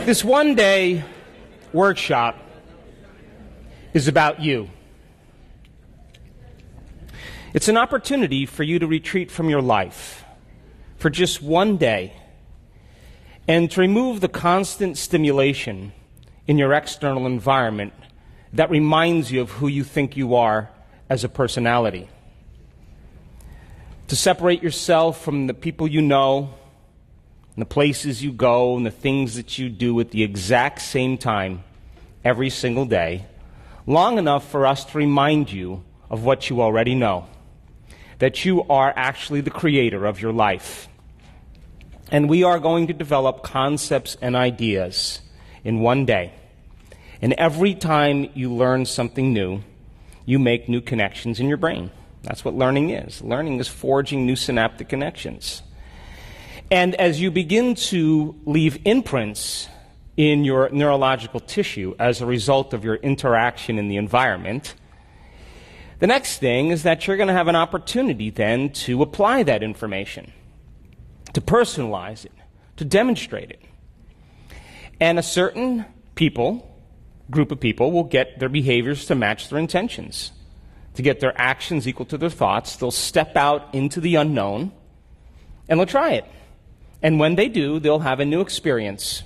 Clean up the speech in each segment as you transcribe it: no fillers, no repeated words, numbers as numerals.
This one-day workshop is about you. It's an opportunity for you to retreat from your life for just one day and to remove the constant stimulation in your external environment that reminds you of who you think you are as a personality. To separate yourself from the people you know, and the places you go, and the things that you do at the exact same time every single day, long enough for us to remind you of what you already know, that you are actually the creator of your life. And we are going to develop concepts and ideas in one day. And every time you learn something new, you make new connections in your brain. That's what learning is. Learning is forging new synaptic connections. And as you begin to leave imprints in your neurological tissue as a result of your interaction in the environment, the next thing is that you're going to have an opportunity then to apply that information, to personalize it, to demonstrate it. And a certain group of people will get their behaviors to match their intentions, to get their actions equal to their thoughts. They'll step out into the unknown, and they'll try it. And when they do, they'll have a new experience.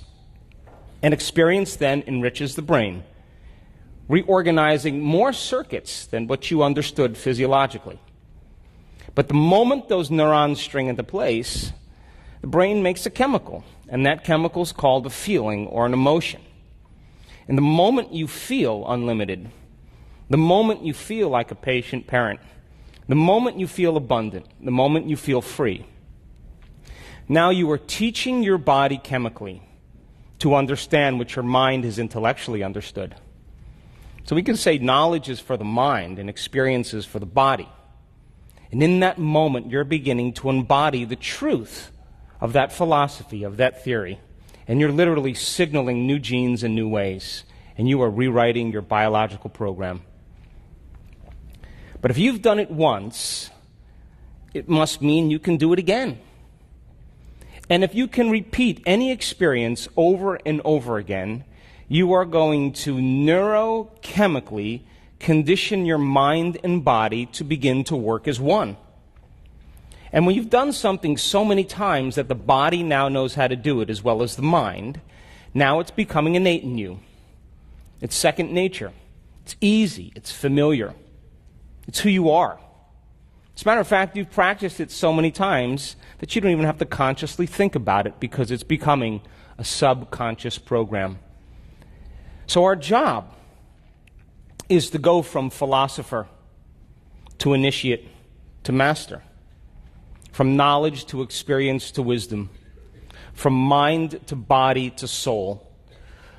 An experience then enriches the brain, reorganizing more circuits than what you understood physiologically. But the moment those neurons string into place, the brain makes a chemical, and that chemical is called a feeling or an emotion. And the moment you feel unlimited, the moment you feel like a patient parent, the moment you feel abundant, the moment you feel free, now you are teaching your body chemically to understand what your mind has intellectually understood. So we can say knowledge is for the mind and experience is for the body. And in that moment, you're beginning to embody the truth of that philosophy, of that theory. And you're literally signaling new genes in new ways. And you are rewriting your biological program. But if you've done it once, it must mean you can do it again. And if you can repeat any experience over and over again, you are going to neurochemically condition your mind and body to begin to work as one. And when you've done something so many times that the body now knows how to do it as well as the mind, now it's becoming innate in you. It's second nature. It's easy. It's familiar. It's who you are. As a matter of fact, you've practiced it so many times that you don't even have to consciously think about it because it's becoming a subconscious program. So our job is to go from philosopher to initiate to master, from knowledge to experience to wisdom, from mind to body to soul,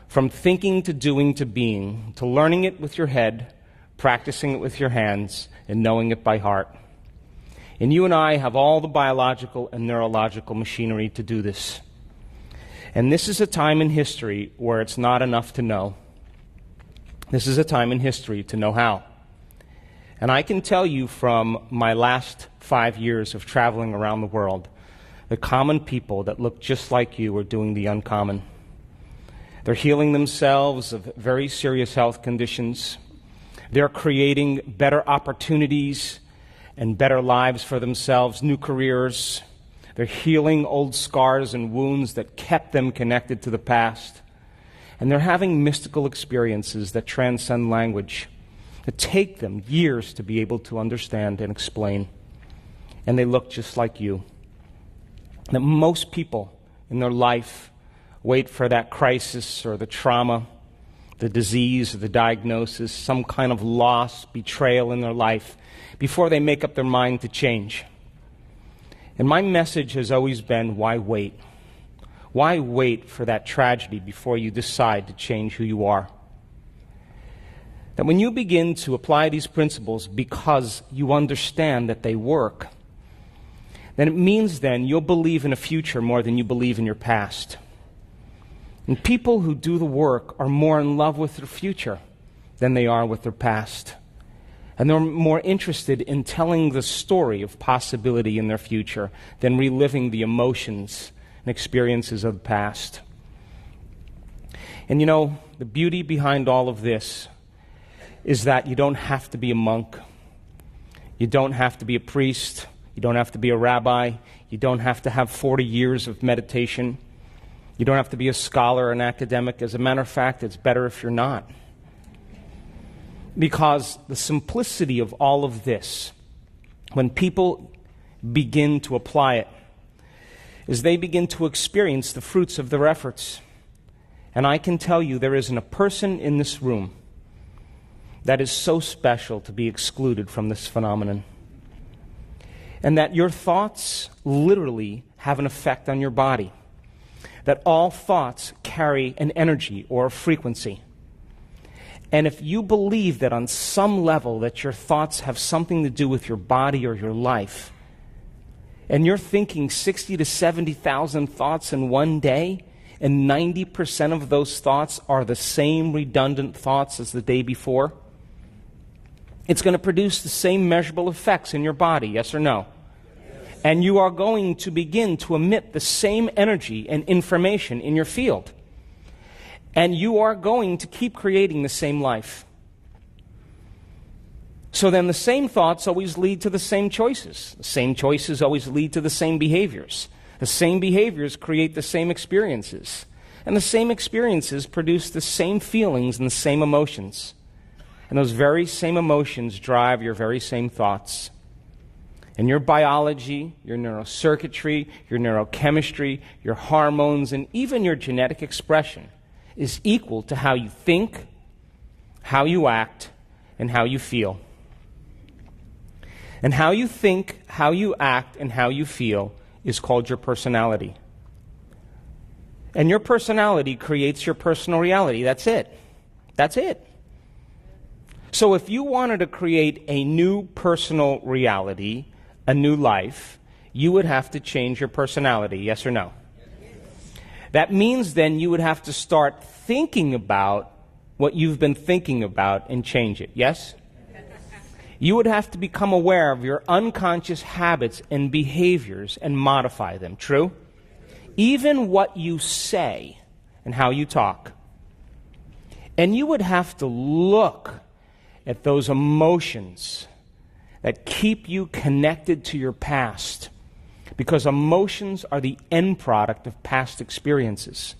from thinking to doing to being, to learning it with your head, practicing it with your hands, and knowing it by heart. And you and I have all the biological and neurological machinery to do this. And this is a time in history where it's not enough to know. This is a time in history to know how. And I can tell you from my last 5 years of traveling around the world, the common people that look just like you are doing the uncommon. They're healing themselves of very serious health conditions. They're creating better opportunities and better lives for themselves, new careers. They're healing old scars and wounds that kept them connected to the past. And they're having mystical experiences that transcend language, that take them years to be able to understand and explain. And they look just like you. That most people in their life wait for that crisis or the trauma, the disease or the diagnosis, some kind of loss, betrayal in their life before they make up their mind to change. And my message has always been, why wait? Why wait for that tragedy before you decide to change who you are? That when you begin to apply these principles because you understand that they work, then it means then you'll believe in a future more than you believe in your past. And people who do the work are more in love with their future than they are with their past. And they're more interested in telling the story of possibility in their future than reliving the emotions and experiences of the past. And you know, the beauty behind all of this is that you don't have to be a monk. You don't have to be a priest. You don't have to be a rabbi. You don't have to have 40 years of meditation. You don't have to be a scholar or an academic. As a matter of fact, it's better if you're not. Because the simplicity of all of this, when people begin to apply it, is they begin to experience the fruits of their efforts. And I can tell you there isn't a person in this room that is so special to be excluded from this phenomenon. And that your thoughts literally have an effect on your body. That all thoughts carry an energy or a frequency. And if you believe that on some level that your thoughts have something to do with your body or your life, and you're thinking 60 to 70,000 thoughts in one day, and 90% of those thoughts are the same redundant thoughts as the day before, it's going to produce the same measurable effects in your body, yes or no? Yes. And you are going to begin to emit the same energy and information in your field. And you are going to keep creating the same life. So then the same thoughts always lead to the same choices. The same choices always lead to the same behaviors. The same behaviors create the same experiences. And the same experiences produce the same feelings and the same emotions. And those very same emotions drive your very same thoughts. And your biology, your neurocircuitry, your neurochemistry, your hormones, and even your genetic expression is equal to how you think, how you act, and how you feel. And how you think, how you act, and how you feel is called your personality. And your personality creates your personal reality. That's it. That's it. So if you wanted to create a new personal reality, a new life, you would have to change your personality, yes or no? That means then you would have to start thinking about what you've been thinking about and change it, yes? You would have to become aware of your unconscious habits and behaviors and modify them, true? Even what you say and how you talk. And you would have to look at those emotions that keep you connected to your past, because emotions are the end product of past experiences.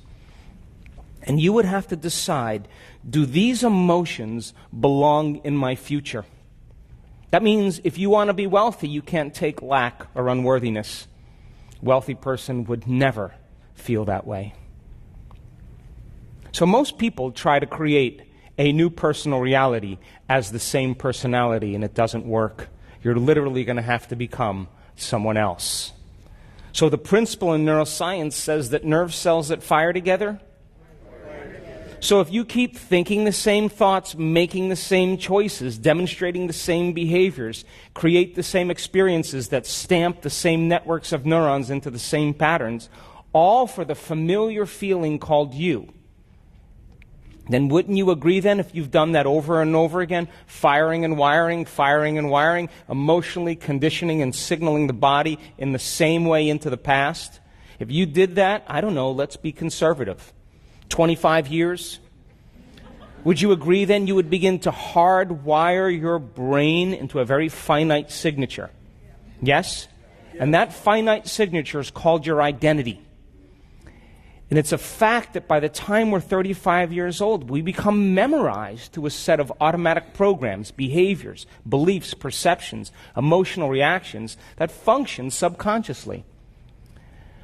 And you would have to decide, do these emotions belong in my future? That means if you want to be wealthy, you can't take lack or unworthiness. A wealthy person would never feel that way. So most people try to create a new personal reality as the same personality, and it doesn't work. You're literally going to have to become someone else. So the principle in neuroscience says that nerve cells that fire together. So if you keep thinking the same thoughts, making the same choices, demonstrating the same behaviors, create the same experiences that stamp the same networks of neurons into the same patterns, all for the familiar feeling called you, then wouldn't you agree then, if you've done that over and over again, firing and wiring, emotionally conditioning and signaling the body in the same way into the past? If you did that, I don't know, let's be conservative, 25 years, would you agree then you would begin to hardwire your brain into a very finite signature? Yes? And that finite signature is called your identity. And it's a fact that by the time we're 35 years old, we become memorized to a set of automatic programs, behaviors, beliefs, perceptions, emotional reactions that function subconsciously.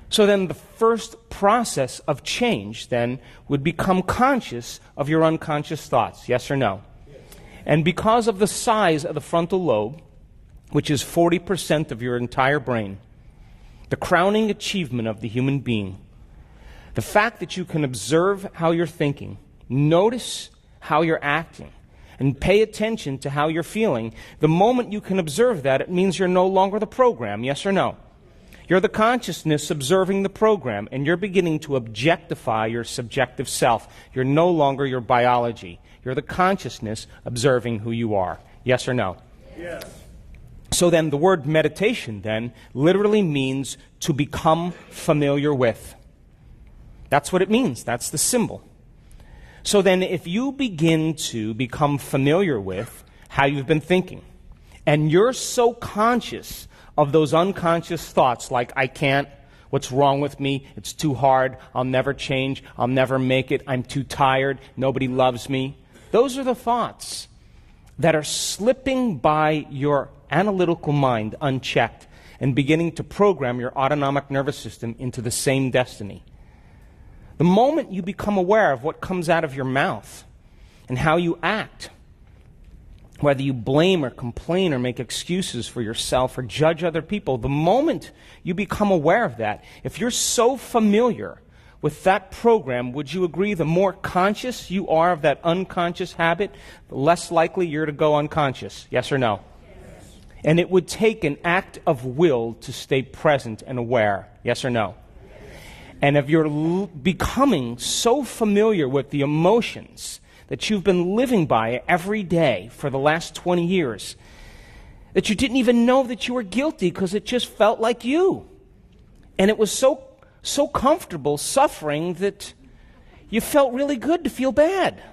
So then the first process of change then would become conscious of your unconscious thoughts, yes or no? Yes. And because of the size of the frontal lobe, which is 40% of your entire brain, the crowning achievement of the human being, the fact that you can observe how you're thinking, notice how you're acting, and pay attention to how you're feeling, the moment you can observe that, it means you're no longer the program, yes or no? You're the consciousness observing the program, and you're beginning to objectify your subjective self. You're no longer your biology. You're the consciousness observing who you are, yes or no? Yes. So then the word meditation then literally means to become familiar with. That's what it means. That's the symbol. So then if you begin to become familiar with how you've been thinking, and you're so conscious of those unconscious thoughts like, I can't, what's wrong with me, it's too hard, I'll never change, I'll never make it, I'm too tired, nobody loves me. Those are the thoughts that are slipping by your analytical mind unchecked and beginning to program your autonomic nervous system into the same destiny. The moment you become aware of what comes out of your mouth and how you act, whether you blame or complain or make excuses for yourself or judge other people, the moment you become aware of that, if you're so familiar with that program, would you agree the more conscious you are of that unconscious habit, the less likely you're to go unconscious? Yes or no? Yes. And it would take an act of will to stay present and aware. Yes or no? And if you're becoming so familiar with the emotions that you've been living by every day for the last 20 years, that you didn't even know that you were guilty because it just felt like you. And it was so comfortable suffering that you felt really good to feel bad.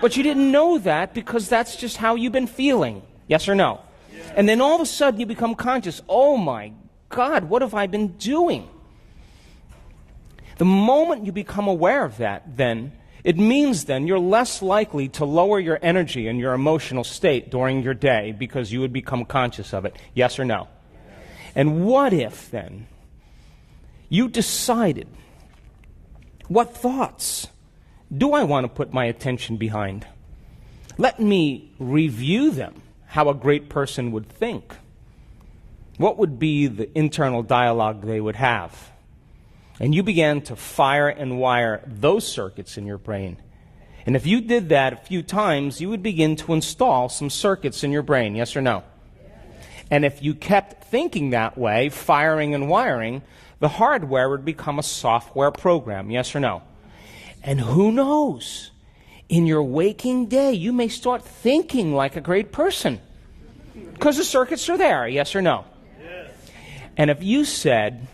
But you didn't know that because that's just how you've been feeling. Yes or no? Yeah. And then all of a sudden you become conscious, oh my God, what have I been doing? The moment you become aware of that, then, it means then you're less likely to lower your energy and your emotional state during your day because you would become conscious of it. Yes or no? And what if, then, you decided, what thoughts do I want to put my attention behind? Let me review them, how a great person would think. What would be the internal dialogue they would have? And you began to fire and wire those circuits in your brain. And if you did that a few times, you would begin to install some circuits in your brain, yes or no? And if you kept thinking that way, firing and wiring, the hardware would become a software program, yes or no? And who knows? In your waking day, you may start thinking like a great person. Because the circuits are there, yes or no? Yes. And if you said,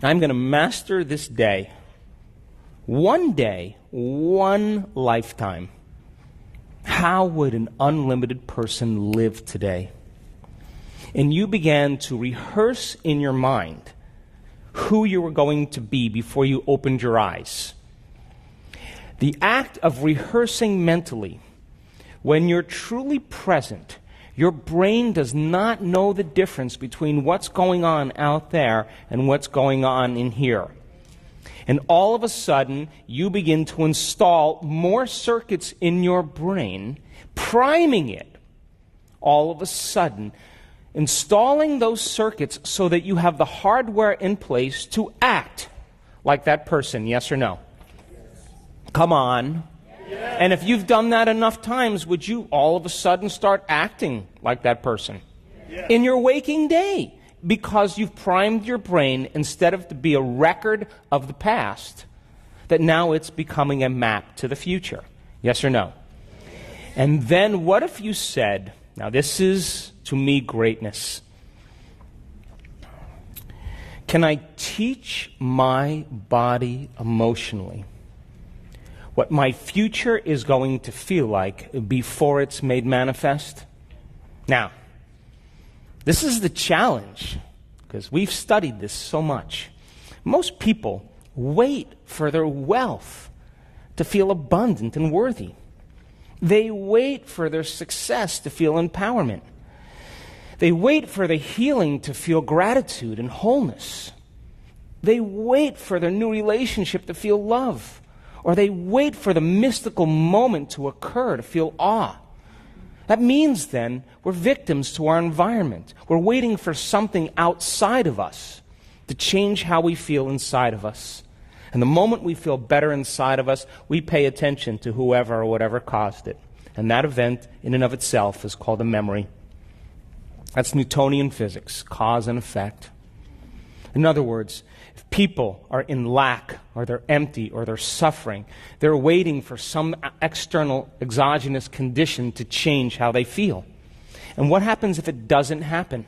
I'm going to master this day, one lifetime, how would an unlimited person live today? And you began to rehearse in your mind who you were going to be before you opened your eyes. The act of rehearsing mentally, when you're truly present, your brain does not know the difference between what's going on out there and what's going on in here. And all of a sudden, you begin to install more circuits in your brain, priming it. All of a sudden, installing those circuits so that you have the hardware in place to act like that person, yes or no? Yes. Come on. Yes. And if you've done that enough times, would you all of a sudden start acting like that person? Yes. In your waking day? Because you've primed your brain, instead of to be a record of the past, that now it's becoming a map to the future. Yes or no? And then what if you said, now this is, to me, greatness. Can I teach my body emotionally what my future is going to feel like before it's made manifest? Now, this is the challenge, because we've studied this so much. Most people wait for their wealth to feel abundant and worthy. They wait for their success to feel empowerment. They wait for the healing to feel gratitude and wholeness. They wait for their new relationship to feel love. Or they wait for the mystical moment to occur to feel awe. That means then we're victims to our environment. We're waiting for something outside of us to change how we feel inside of us. And the moment we feel better inside of us, we pay attention to whoever or whatever caused it. And that event in and of itself is called a memory. That's Newtonian physics, cause and effect. In other words, if people are in lack, or they're empty, or they're suffering, they're waiting for some external exogenous condition to change how they feel. And what happens if it doesn't happen?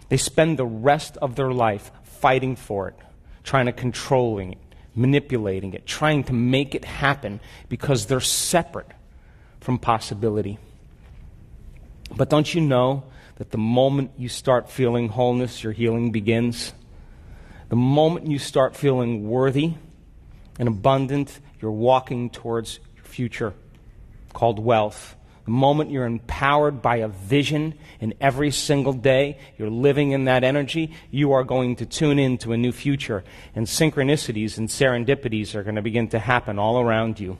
They spend the rest of their life fighting for it, trying to controlling it, manipulating it, trying to make it happen because they're separate from possibility. But don't you know that the moment you start feeling wholeness, your healing begins? The moment you start feeling worthy and abundant, you're walking towards your future called wealth. The moment you're empowered by a vision, and every single day you're living in that energy, you are going to tune into a new future. And synchronicities and serendipities are going to begin to happen all around you.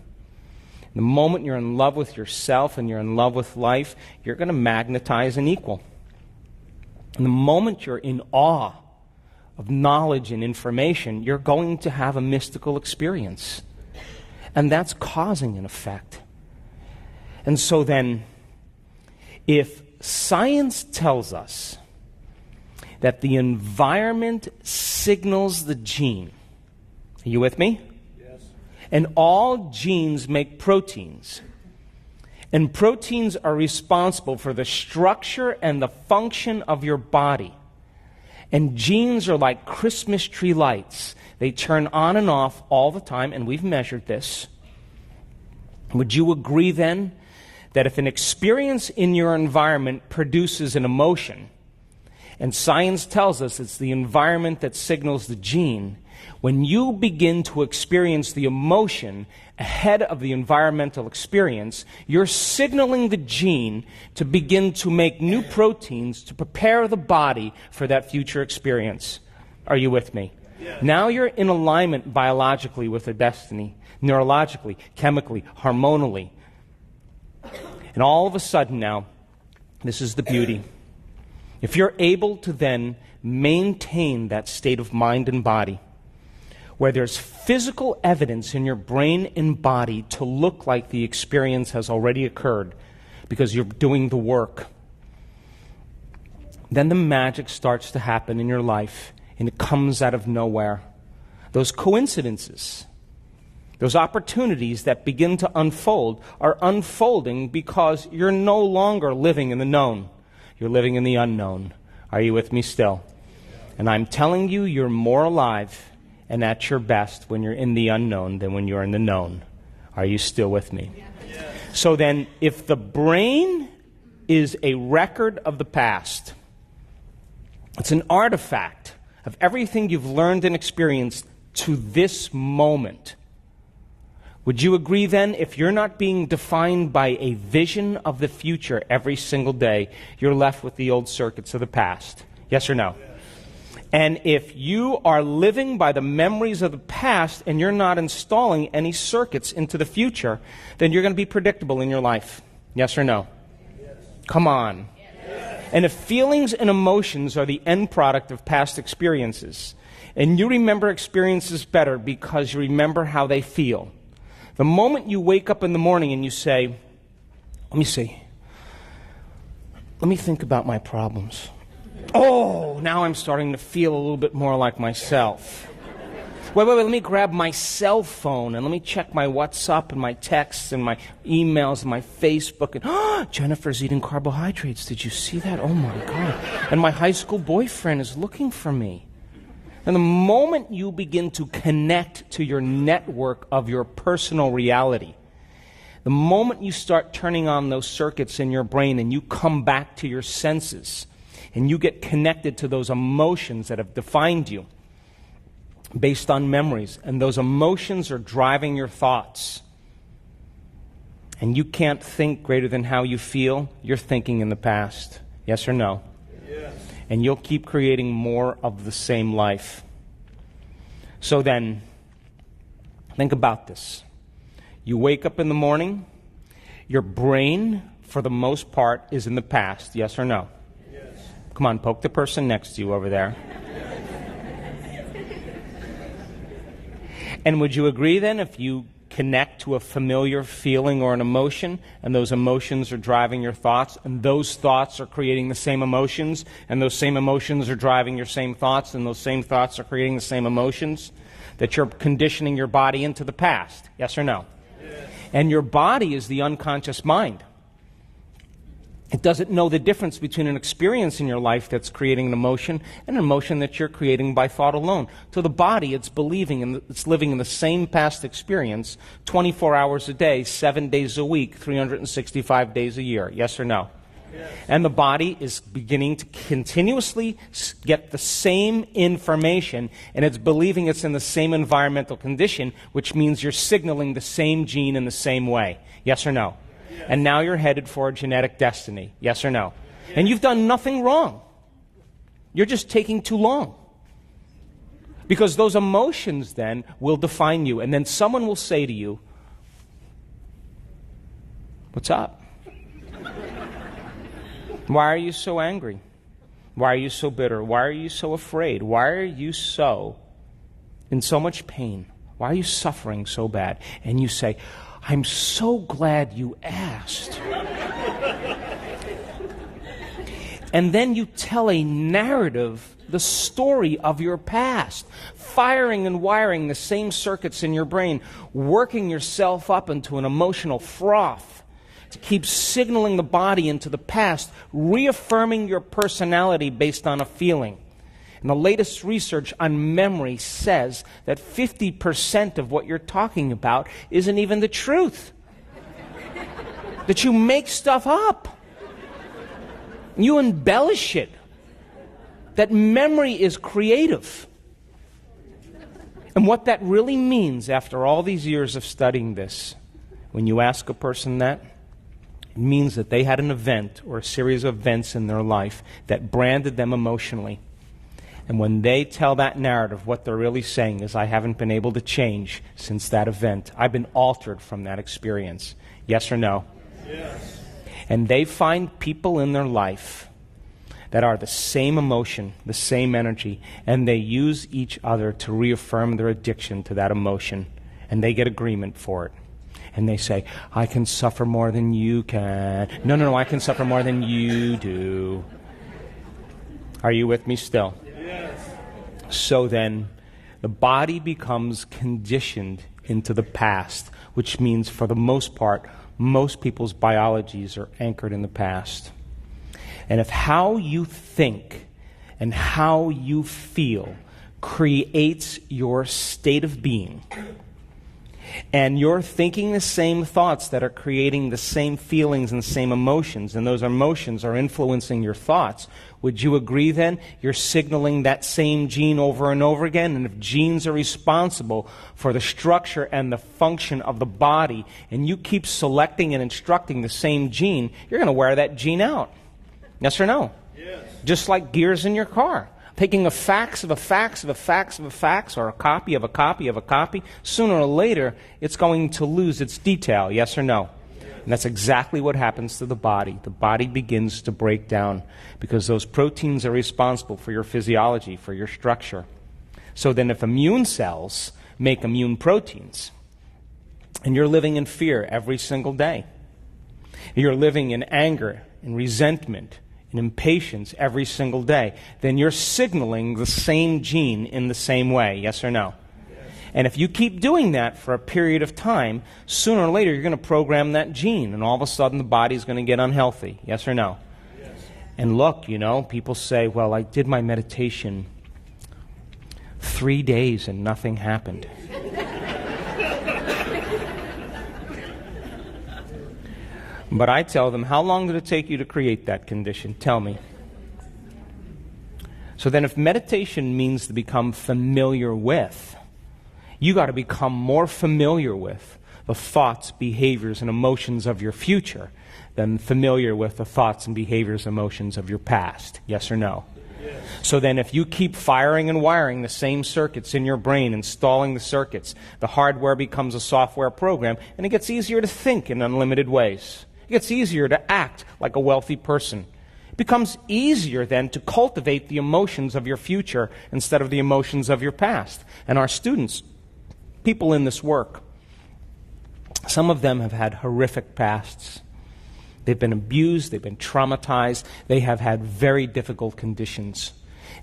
The moment you're in love with yourself and you're in love with life, you're going to magnetize an equal. And the moment you're in awe of knowledge and information, you're going to have a mystical experience. And that's causing an effect. And so then, if science tells us that the environment signals the gene, are you with me? Yes. And all genes make proteins. And proteins are responsible for the structure and the function of your body. And genes are like Christmas tree lights. They turn on and off all the time, and we've measured this. Would you agree then that if an experience in your environment produces an emotion, and science tells us it's the environment that signals the gene, when you begin to experience the emotion ahead of the environmental experience, you're signaling the gene to begin to make new proteins to prepare the body for that future experience. Are you with me? Yeah. Now you're in alignment biologically with the destiny, neurologically, chemically, hormonally. And all of a sudden now, this is the beauty. If you're able to then maintain that state of mind and body, where there's physical evidence in your brain and body to look like the experience has already occurred because you're doing the work, then the magic starts to happen in your life, and it comes out of nowhere. Those coincidences, those opportunities that begin to unfold are unfolding because you're no longer living in the known. You're living in the unknown. Are you with me still? And I'm telling you, you're more alive and at your best when you're in the unknown than when you're in the known. Are you still with me? Yes. So then, if the brain is a record of the past, it's an artifact of everything you've learned and experienced to this moment. Would you agree then, if you're not being defined by a vision of the future every single day, you're left with the old circuits of the past? Yes or no? Yes. And if you are living by the memories of the past and you're not installing any circuits into the future, then you're going to be predictable in your life. Yes or no? Yes. Come on. Yes. And if feelings and emotions are the end product of past experiences, and you remember experiences better because you remember how they feel, the moment you wake up in the morning and you say, let me think about my problems. Oh, now I'm starting to feel a little bit more like myself. Wait, let me grab my cell phone and let me check my WhatsApp and my texts and my emails and my Facebook. And Jennifer's eating carbohydrates. Did you see that? Oh my God. And my high school boyfriend is looking for me. And the moment you begin to connect to your network of your personal reality, the moment you start turning on those circuits in your brain and you come back to your senses and you get connected to those emotions that have defined you based on memories, and those emotions are driving your thoughts, and you can't think greater than how you feel, you're thinking in the past. Yes or no? Yes. And you'll keep creating more of the same life. So then, think about this. You wake up in the morning, your brain, for the most part, is in the past. Yes or no? Yes. Come on, poke the person next to you over there. And would you agree then, if you connect to a familiar feeling or an emotion, and those emotions are driving your thoughts, and those thoughts are creating the same emotions, and those same emotions are driving your same thoughts, and those same thoughts are creating the same emotions, that you're conditioning your body into the past? Yes or no? Yes. And your body is the unconscious mind. It doesn't know the difference between an experience in your life that's creating an emotion and an emotion that you're creating by thought alone. To the body, it's believing and it's living in the same past experience 24 hours a day, 7 days a week, 365 days a year. Yes or no? Yes. And the body is beginning to continuously get the same information, and it's believing it's in the same environmental condition, which means you're signaling the same gene in the same way. Yes or no? Yes. And now you're headed for a genetic destiny. Yes or no? Yes. And you've done nothing wrong. You're just taking too long. Because those emotions then will define you. And then someone will say to you, "What's up? Why are you so angry? Why are you so bitter? Why are you so afraid? Why are you so in so much pain? Why are you suffering so bad?" And you say, "I'm so glad you asked." And then you tell a narrative, the story of your past, firing and wiring the same circuits in your brain, working yourself up into an emotional froth to keep signaling the body into the past, reaffirming your personality based on a feeling. And the latest research on memory says that 50% of what you're talking about isn't even the truth. That you make stuff up. You embellish it. That memory is creative. And what that really means after all these years of studying this, when you ask a person that, it means that they had an event or a series of events in their life that branded them emotionally. And when they tell that narrative, what they're really saying is, "I haven't been able to change since that event. I've been altered from that experience." Yes or no? Yes. And they find people in their life that are the same emotion, the same energy, and they use each other to reaffirm their addiction to that emotion, and they get agreement for it. And they say, "I can suffer more than you can." No, I can suffer more than you do. Are you with me still? Yes. So then, the body becomes conditioned into the past, which means for the most part, most people's biologies are anchored in the past. And if how you think and how you feel creates your state of being, and you're thinking the same thoughts that are creating the same feelings and the same emotions, and those emotions are influencing your thoughts, would you agree then you're signaling that same gene over and over again? And if genes are responsible for the structure and the function of the body, and you keep selecting and instructing the same gene, you're going to wear that gene out. Yes or no? Yes. Just like gears in your car. Taking a fax of a fax of a fax of a fax, or a copy of a copy of a copy, sooner or later it's going to lose its detail. Yes or no? And that's exactly what happens to the body. The body begins to break down because those proteins are responsible for your physiology, for your structure. So then if immune cells make immune proteins, and you're living in fear every single day, you're living in anger and resentment and impatience every single day, then you're signaling the same gene in the same way. Yes or no? And if you keep doing that for a period of time, sooner or later you're going to program that gene, and all of a sudden the body's going to get unhealthy. Yes or no? Yes. And look, people say, "Well, I did my meditation 3 days and nothing happened." But I tell them, how long did it take you to create that condition? Tell me. So then if meditation means to become familiar with, you got to become more familiar with the thoughts, behaviors, and emotions of your future than familiar with the thoughts and behaviors and emotions of your past. Yes or no? Yes. So then if you keep firing and wiring the same circuits in your brain, installing the circuits, the hardware becomes a software program, and it gets easier to think in unlimited ways. It gets easier to act like a wealthy person. It becomes easier then to cultivate the emotions of your future instead of the emotions of your past. And our students, people in this work, some of them have had horrific pasts. They've been abused, they've been traumatized, they have had very difficult conditions.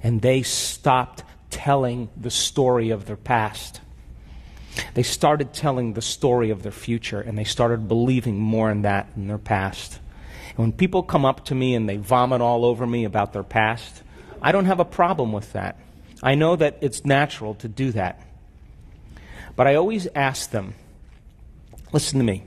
And they stopped telling the story of their past. They started telling the story of their future, and they started believing more in that in their past. And When people come up to me and they vomit all over me about their past, I don't have a problem with that. I know that it's natural to do that. But I always ask them, listen to me.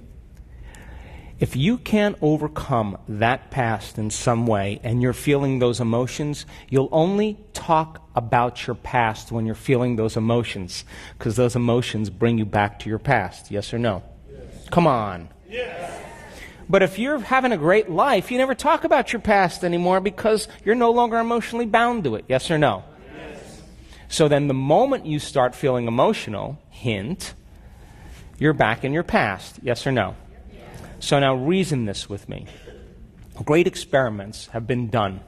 If you can't overcome that past in some way and you're feeling those emotions, you'll only talk about your past when you're feeling those emotions, because those emotions bring you back to your past. Yes or no? Yes. Come on. Yes. But if you're having a great life, you never talk about your past anymore because you're no longer emotionally bound to it. Yes or no? Yes. So then the moment you start feeling emotional, hint, you're back in your past. Yes or no? So now reason this with me. Great experiments have been done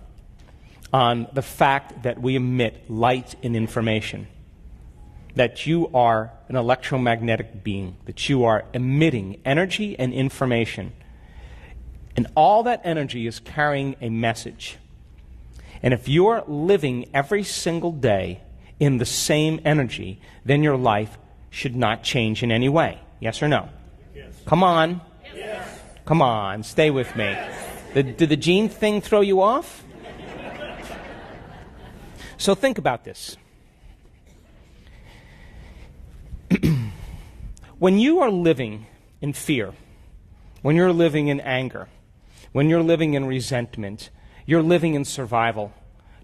on the fact that we emit light and information, that you are an electromagnetic being, that you are emitting energy and information. And all that energy is carrying a message. And if you're living every single day in the same energy, then your life should not change in any way. Yes or no? Yes. Come on. Yes. Come on, stay with me. Yes. Did the gene thing throw you off? So think about this. When you are living in fear, when you're living in anger, when you're living in resentment, you're living in survival,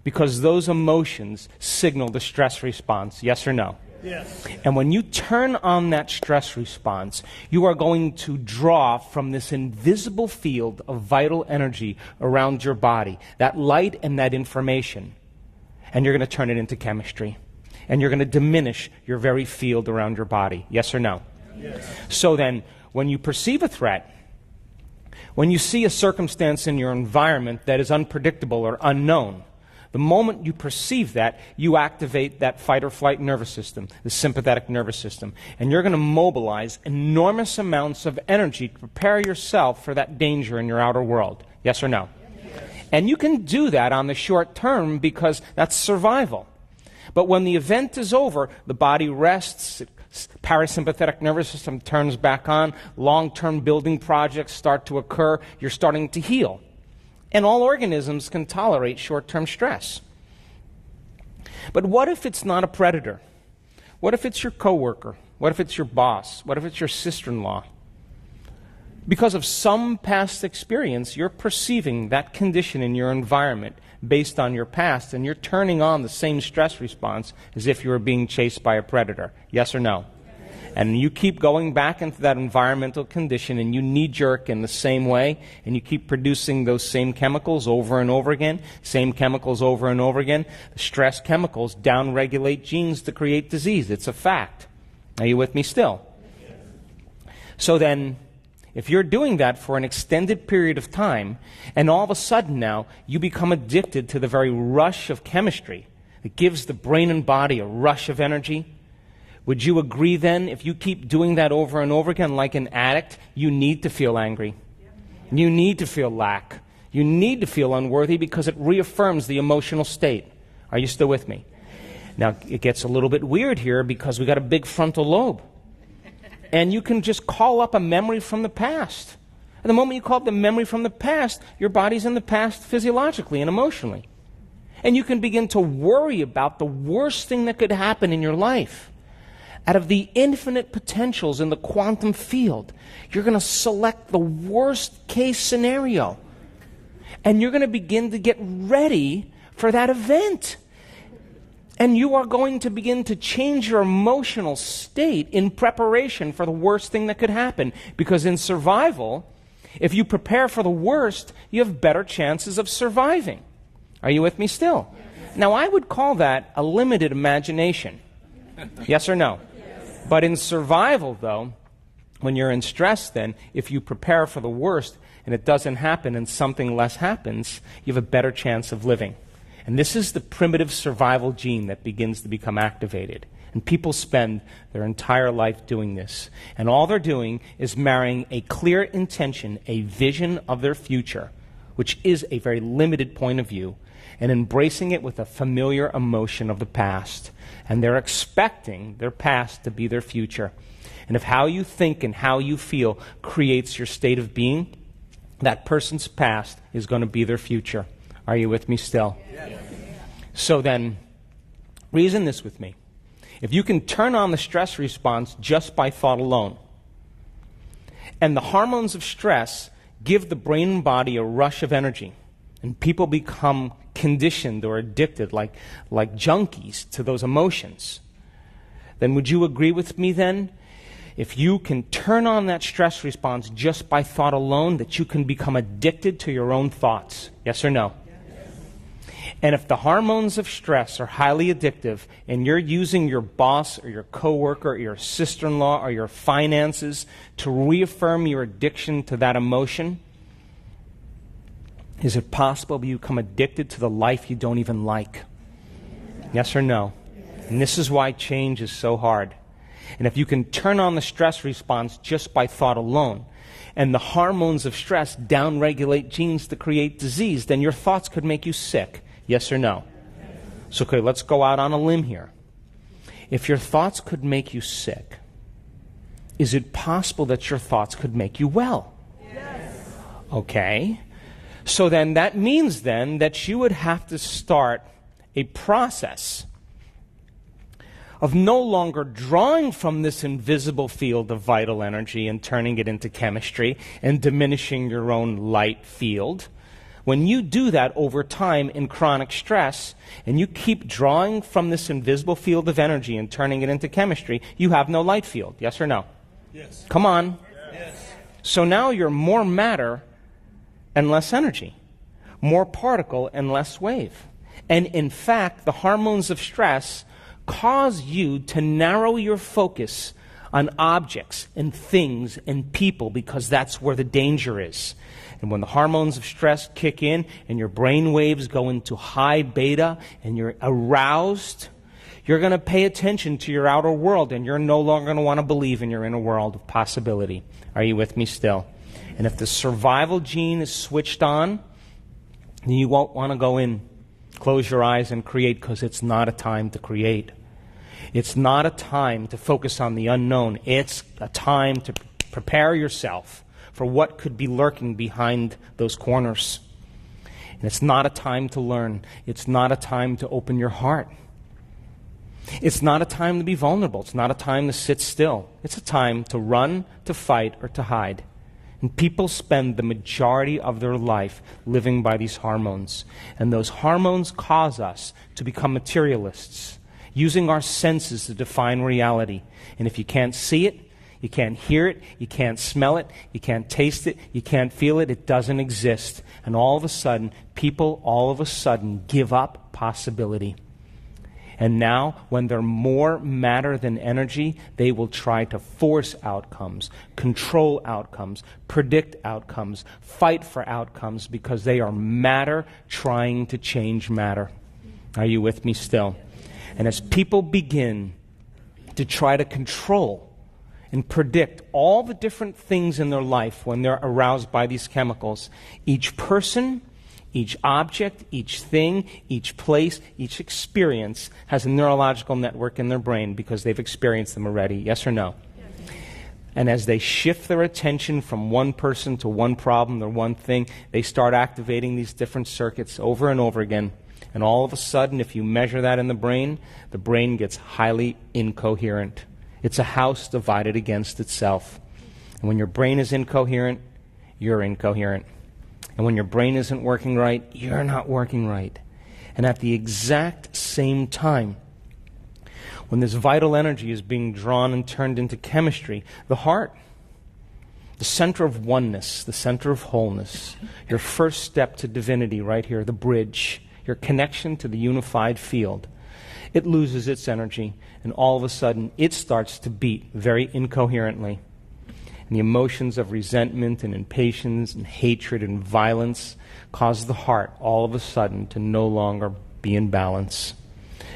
because those emotions signal the stress response. Yes or no? Yes. And when you turn on that stress response, you are going to draw from this invisible field of vital energy around your body, that light and that information, and you're going to turn it into chemistry. And you're going to diminish your very field around your body. Yes or no? Yes. So then, when you perceive a threat, when you see a circumstance in your environment that is unpredictable or unknown, the moment you perceive that, you activate that fight or flight nervous system, the sympathetic nervous system, and you're going to mobilize enormous amounts of energy to prepare yourself for that danger in your outer world. Yes or no? Yes. And you can do that on the short term because that's survival. But when the event is over, the body rests, parasympathetic nervous system turns back on, long-term building projects start to occur, you're starting to heal. And all organisms can tolerate short-term stress. But what if it's not a predator? What if it's your coworker? What if it's your boss? What if it's your sister-in-law? Because of some past experience, you're perceiving that condition in your environment based on your past, and you're turning on the same stress response as if you were being chased by a predator. Yes or no? And you keep going back into that environmental condition, and you knee-jerk in the same way, and you keep producing those same chemicals over and over again, same chemicals over and over again. The stress chemicals downregulate genes to create disease. It's a fact. Are you with me still? So then, if you're doing that for an extended period of time, and all of a sudden now you become addicted to the very rush of chemistry that gives the brain and body a rush of energy, would you agree then, if you keep doing that over and over again like an addict, you need to feel angry. You need to feel lack. You need to feel unworthy because it reaffirms the emotional state. Are you still with me? Now, it gets a little bit weird here because we got a big frontal lobe. And you can just call up a memory from the past. And the moment you call up the memory from the past, your body's in the past physiologically and emotionally. And you can begin to worry about the worst thing that could happen in your life. Out of the infinite potentials in the quantum field, you're going to select the worst case scenario. And you're going to begin to get ready for that event. And you are going to begin to change your emotional state in preparation for the worst thing that could happen. Because in survival, if you prepare for the worst, you have better chances of surviving. Are you with me still? Now, I would call that a limited imagination. Yes or no? But in survival, though, when you're in stress, then, if you prepare for the worst and it doesn't happen and something less happens, you have a better chance of living. And this is the primitive survival gene that begins to become activated. And people spend their entire life doing this. And all they're doing is marrying a clear intention, a vision of their future, which is a very limited point of view, and embracing it with a familiar emotion of the past. And they're expecting their past to be their future. And if how you think and how you feel creates your state of being, that person's past is going to be their future. Are you with me still? Yes. So then, reason this with me. If you can turn on the stress response just by thought alone, and the hormones of stress give the brain and body a rush of energy, and people become conditioned or addicted like junkies to those emotions, then would you agree with me then? If you can turn on that stress response just by thought alone, that you can become addicted to your own thoughts. Yes or no? And if the hormones of stress are highly addictive and you're using your boss or your coworker or your sister-in-law or your finances to reaffirm your addiction to that emotion, is it possible you become addicted to the life you don't even like? Yes or no? And this is why change is so hard. And if you can turn on the stress response just by thought alone, and the hormones of stress downregulate genes to create disease, then your thoughts could make you sick. Yes or no? So okay, let's go out on a limb here. If your thoughts could make you sick, is it possible that your thoughts could make you well? Yes. Okay. So then that means then that you would have to start a process of no longer drawing from this invisible field of vital energy and turning it into chemistry and diminishing your own light field. When you do that over time in chronic stress, and you keep drawing from this invisible field of energy and turning it into chemistry, you have no light field. Yes or no? Yes. Come on. Yes. So now you're more matter and less energy, more particle and less wave. And in fact, the hormones of stress cause you to narrow your focus on objects and things and people, because that's where the danger is. And when the hormones of stress kick in and your brain waves go into high beta and you're aroused, you're going to pay attention to your outer world, and you're no longer going to want to believe in your inner world of possibility. Are you with me still? And if the survival gene is switched on, then you won't want to go in, close your eyes and create, because it's not a time to create. It's not a time to focus on the unknown. It's a time to prepare yourself for what could be lurking behind those corners. And it's not a time to learn. It's not a time to open your heart. It's not a time to be vulnerable. It's not a time to sit still. It's a time to run, to fight, or to hide. And people spend the majority of their life living by these hormones. And those hormones cause us to become materialists, using our senses to define reality. And if you can't see it, you can't hear it, you can't smell it, you can't taste it, you can't feel it, it doesn't exist. And all of a sudden, people all of a sudden give up possibility. And now, when they're more matter than energy, they will try to force outcomes, control outcomes, predict outcomes, fight for outcomes, because they are matter trying to change matter. Are you with me still? And as people begin to try to control and predict all the different things in their life when they're aroused by these chemicals, each person, each object, each thing, each place, each experience has a neurological network in their brain because they've experienced them already. Yes or no? Yes. And as they shift their attention from one person to one problem or one thing, they start activating these different circuits over and over again. And all of a sudden, if you measure that in the brain gets highly incoherent. It's a house divided against itself. And when your brain is incoherent, you're incoherent. And when your brain isn't working right, you're not working right. And at the exact same time, when this vital energy is being drawn and turned into chemistry, the heart, the center of oneness, the center of wholeness, your first step to divinity right here, the bridge, your connection to the unified field, it loses its energy, and all of a sudden it starts to beat very incoherently. And the emotions of resentment and impatience and hatred and violence cause the heart all of a sudden to no longer be in balance.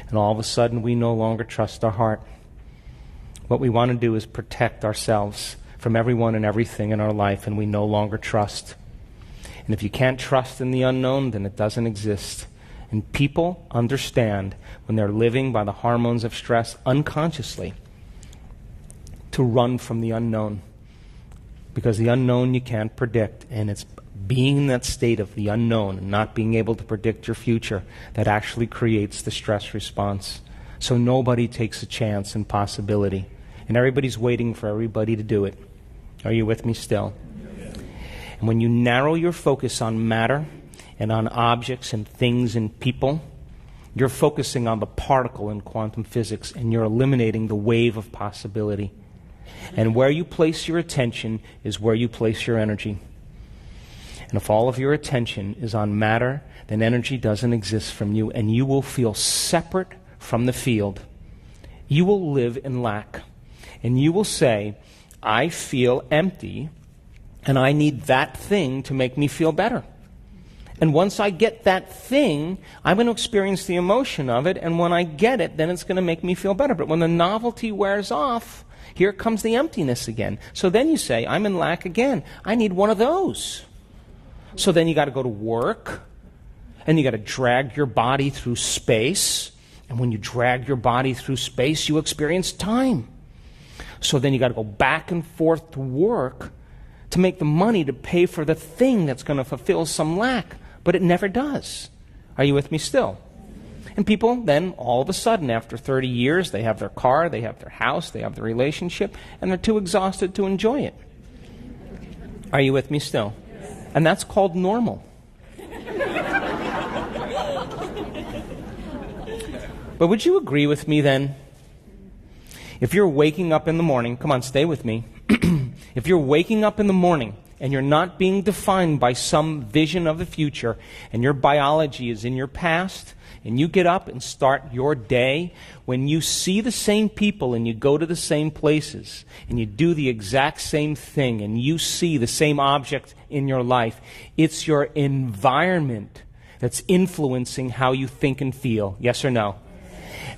And all of a sudden we no longer trust our heart. What we want to do is protect ourselves from everyone and everything in our life, and we no longer trust. And if you can't trust in the unknown, then it doesn't exist. And people understand when they're living by the hormones of stress unconsciously to run from the unknown. Because the unknown you can't predict, and it's being in that state of the unknown and not being able to predict your future that actually creates the stress response. So nobody takes a chance and possibility, and everybody's waiting for everybody to do it. Are you with me still? And when you narrow your focus on matter and on objects and things and people, you're focusing on the particle in quantum physics, and you're eliminating the wave of possibility. And where you place your attention is where you place your energy. And if all of your attention is on matter, then energy doesn't exist from you, and you will feel separate from the field. You will live in lack. And you will say, I feel empty, and I need that thing to make me feel better. And once I get that thing, I'm going to experience the emotion of it, and when I get it, then it's going to make me feel better. But when the novelty wears off, here comes the emptiness again. So then you say, I'm in lack again. I need one of those. So then you got to go to work, and you got to drag your body through space. And when you drag your body through space, you experience time. So then you got to go back and forth to work to make the money to pay for the thing that's going to fulfill some lack. But it never does. Are you with me still? And people then, all of a sudden, after 30 years, they have their car, they have their house, they have their relationship, and they're too exhausted to enjoy it. Are you with me still? And that's called normal. But would you agree with me then? If you're waking up in the morning, come on, stay with me. If you're waking up in the morning and you're not being defined by some vision of the future, and your biology is in your past, and you get up and start your day, when you see the same people and you go to the same places and you do the exact same thing and you see the same object in your life, it's your environment that's influencing how you think and feel. Yes or no?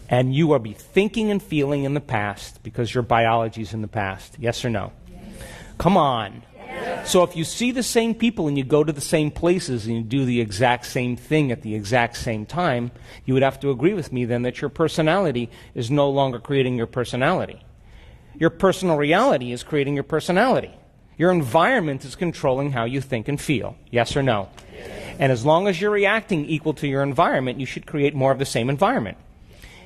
And you will be thinking and feeling in the past because your biology is in the past. Yes or no? Yes. Come on. Yes. So if you see the same people and you go to the same places and you do the exact same thing at the exact same time, you would have to agree with me then that your personality is no longer creating your personality. Your personal reality is creating your personality. Your environment is controlling how you think and feel. Yes or no? Yes. And as long as you're reacting equal to your environment, you should create more of the same environment.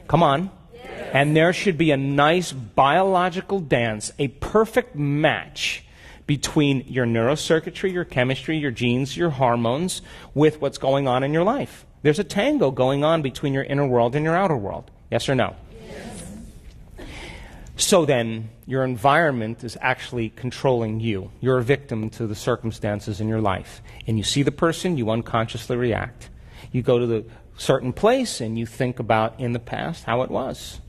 Come on. Yes. And there should be a nice biological dance, a perfect match between your neurocircuitry, your chemistry, your genes, your hormones, with what's going on in your life. There's a tango going on between your inner world and your outer world. Yes or no? Yes. So then, your environment is actually controlling you. You're a victim to the circumstances in your life. And you see the person, you unconsciously react. You go to the certain place and you think about in the past how it was.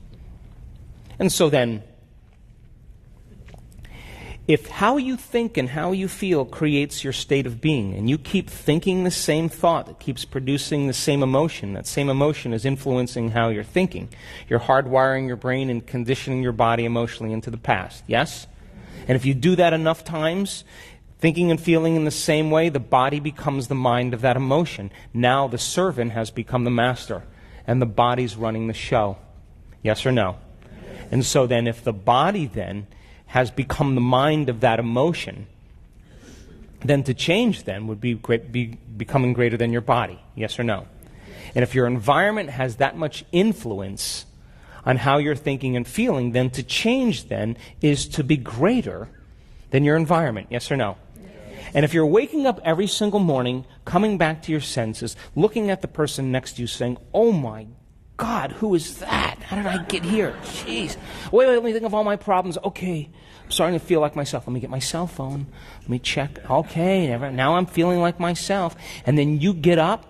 And so then, if how you think and how you feel creates your state of being, and you keep thinking the same thought that keeps producing the same emotion, that same emotion is influencing how you're thinking. You're hardwiring your brain and conditioning your body emotionally into the past, yes? And if you do that enough times, thinking and feeling in the same way, the body becomes the mind of that emotion. Now the servant has become the master, and the body's running the show. Yes or no? And so then if the body then has become the mind of that emotion, then to change then would be becoming greater than your body. Yes or no? And if your environment has that much influence on how you're thinking and feeling, then to change then is to be greater than your environment. Yes or no? And if you're waking up every single morning, coming back to your senses, looking at the person next to you saying, oh my God, who is that? How did I get here? Jeez. Wait, let me think of all my problems. Okay, I'm starting to feel like myself. Let me get my cell phone. Let me check. Okay, now I'm feeling like myself. And then you get up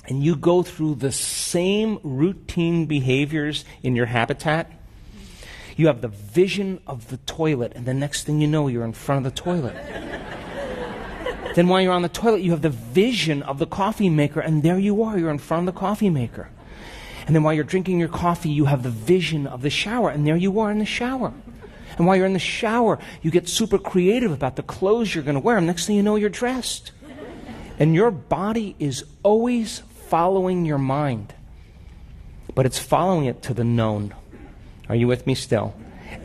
and you go through the same routine behaviors in your habitat. You have the vision of the toilet, and the next thing you know, you're in front of the toilet. Then while you're on the toilet, you have the vision of the coffee maker, and there you are, you're in front of the coffee maker. And then while you're drinking your coffee, you have the vision of the shower, and there you are in the shower. And while you're in the shower, you get super creative about the clothes you're going to wear, and next thing you know, you're dressed. And your body is always following your mind, but it's following it to the known. Are you with me still?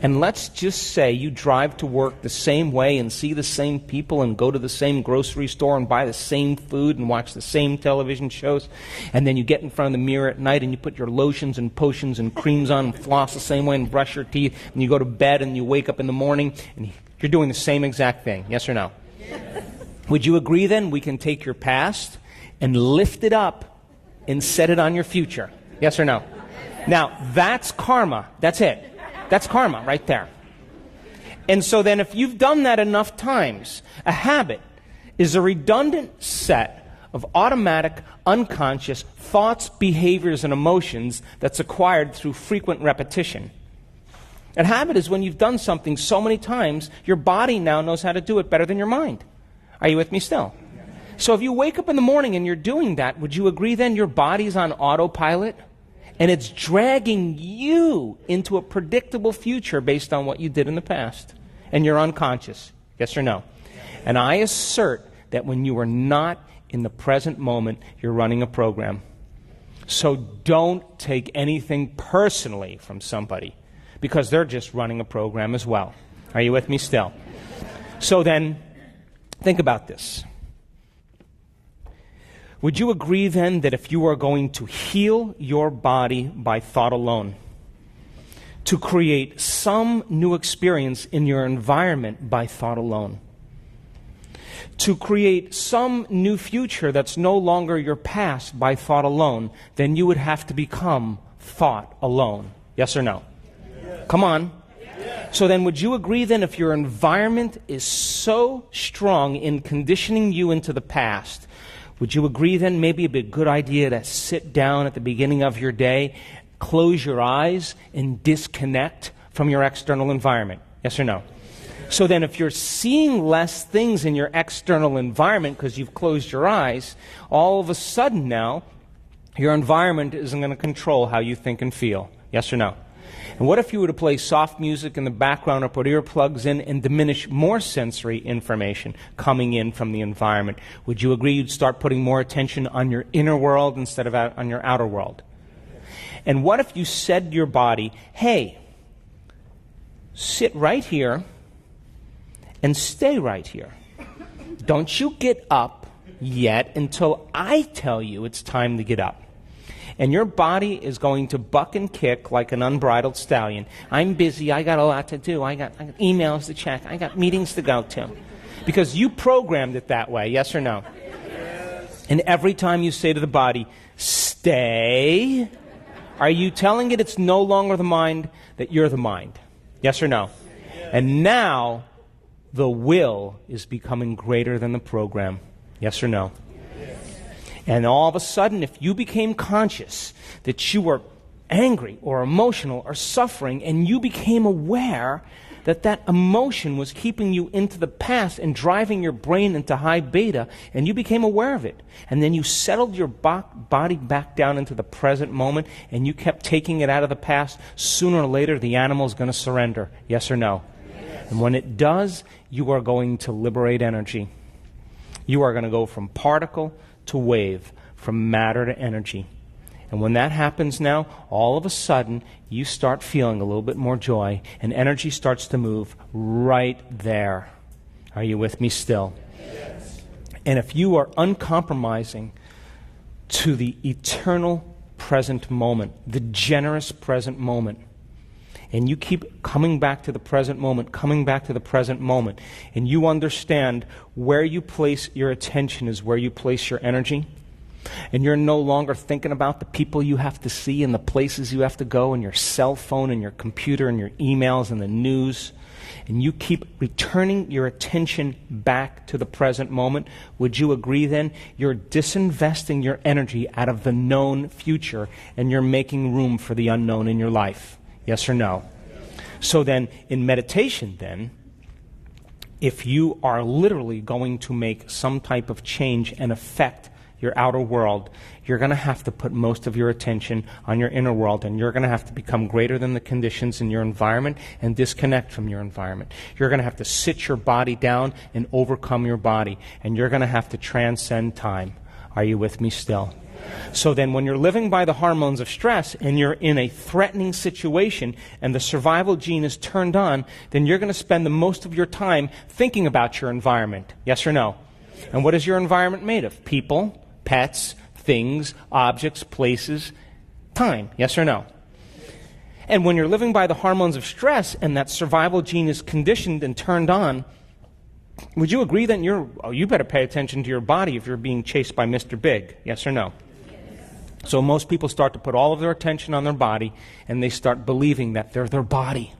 And let's just say you drive to work the same way and see the same people and go to the same grocery store and buy the same food and watch the same television shows. And then you get in front of the mirror at night and you put your lotions and potions and creams on and floss the same way and brush your teeth. And you go to bed and you wake up in the morning and you're doing the same exact thing. Yes or no? Yes. Would you agree then we can take your past and lift it up and set it on your future? Yes or no? Now, that's karma. That's it. That's karma right there. And so then if you've done that enough times, a habit is a redundant set of automatic, unconscious thoughts, behaviors, and emotions that's acquired through frequent repetition. A habit is when you've done something so many times, your body now knows how to do it better than your mind. Are you with me still? So if you wake up in the morning and you're doing that, would you agree then your body's on autopilot? And it's dragging you into a predictable future based on what you did in the past. And you're unconscious. Yes or no? And I assert that when you are not in the present moment, you're running a program. So don't take anything personally from somebody, because they're just running a program as well. Are you with me still? So then, think about this. Would you agree then that if you are going to heal your body by thought alone, to create some new experience in your environment by thought alone, to create some new future that's no longer your past by thought alone, then you would have to become thought alone. Yes or no? Yes. Come on. Yes. So then would you agree then if your environment is so strong in conditioning you into the past, would you agree then maybe it'd be a good idea to sit down at the beginning of your day, close your eyes, and disconnect from your external environment? Yes or no? So then if you're seeing less things in your external environment because you've closed your eyes, all of a sudden now, your environment isn't going to control how you think and feel. Yes or no? And what if you were to play soft music in the background or put earplugs in and diminish more sensory information coming in from the environment? Would you agree you'd start putting more attention on your inner world instead of on your outer world? And what if you said to your body, hey, sit right here and stay right here. Don't you get up yet until I tell you it's time to get up. And your body is going to buck and kick like an unbridled stallion. I'm busy. I got a lot to do. I got emails to check. I got meetings to go to. Because you programmed it that way, yes or no? Yes. And every time you say to the body, stay, are you telling it it's no longer the mind, that you're the mind? Yes or no? Yes. And now the will is becoming greater than the program. Yes or no? And all of a sudden, if you became conscious that you were angry or emotional or suffering, and you became aware that that emotion was keeping you into the past and driving your brain into high beta, and you became aware of it, and then you settled your body back down into the present moment, and you kept taking it out of the past, sooner or later the animal is going to surrender. Yes or no? Yes. And when it does, you are going to liberate energy. You are going to go from particle to wave, from matter to energy. And when that happens now, all of a sudden, you start feeling a little bit more joy, and energy starts to move right there. Are you with me still? Yes. And if you are uncompromising to the eternal present moment, the generous present moment, and you keep coming back to the present moment, coming back to the present moment, and you understand where you place your attention is where you place your energy, and you're no longer thinking about the people you have to see and the places you have to go and your cell phone and your computer and your emails and the news, and you keep returning your attention back to the present moment, would you agree then you're disinvesting your energy out of the known future and you're making room for the unknown in your life? Yes or no? Yes. So then, in meditation then, if you are literally going to make some type of change and affect your outer world, you're going to have to put most of your attention on your inner world, and you're going to have to become greater than the conditions in your environment and disconnect from your environment. You're going to have to sit your body down and overcome your body, and you're going to have to transcend time. Are you with me still? So then when you're living by the hormones of stress and you're in a threatening situation and the survival gene is turned on, then you're going to spend the most of your time thinking about your environment. Yes or no? And what is your environment made of? People, pets, things, objects, places, time. Yes or no? And when you're living by the hormones of stress and that survival gene is conditioned and turned on, would you agree that you better pay attention to your body if you're being chased by Mr. Big? Yes or no? So most people start to put all of their attention on their body, and they start believing that they're their body.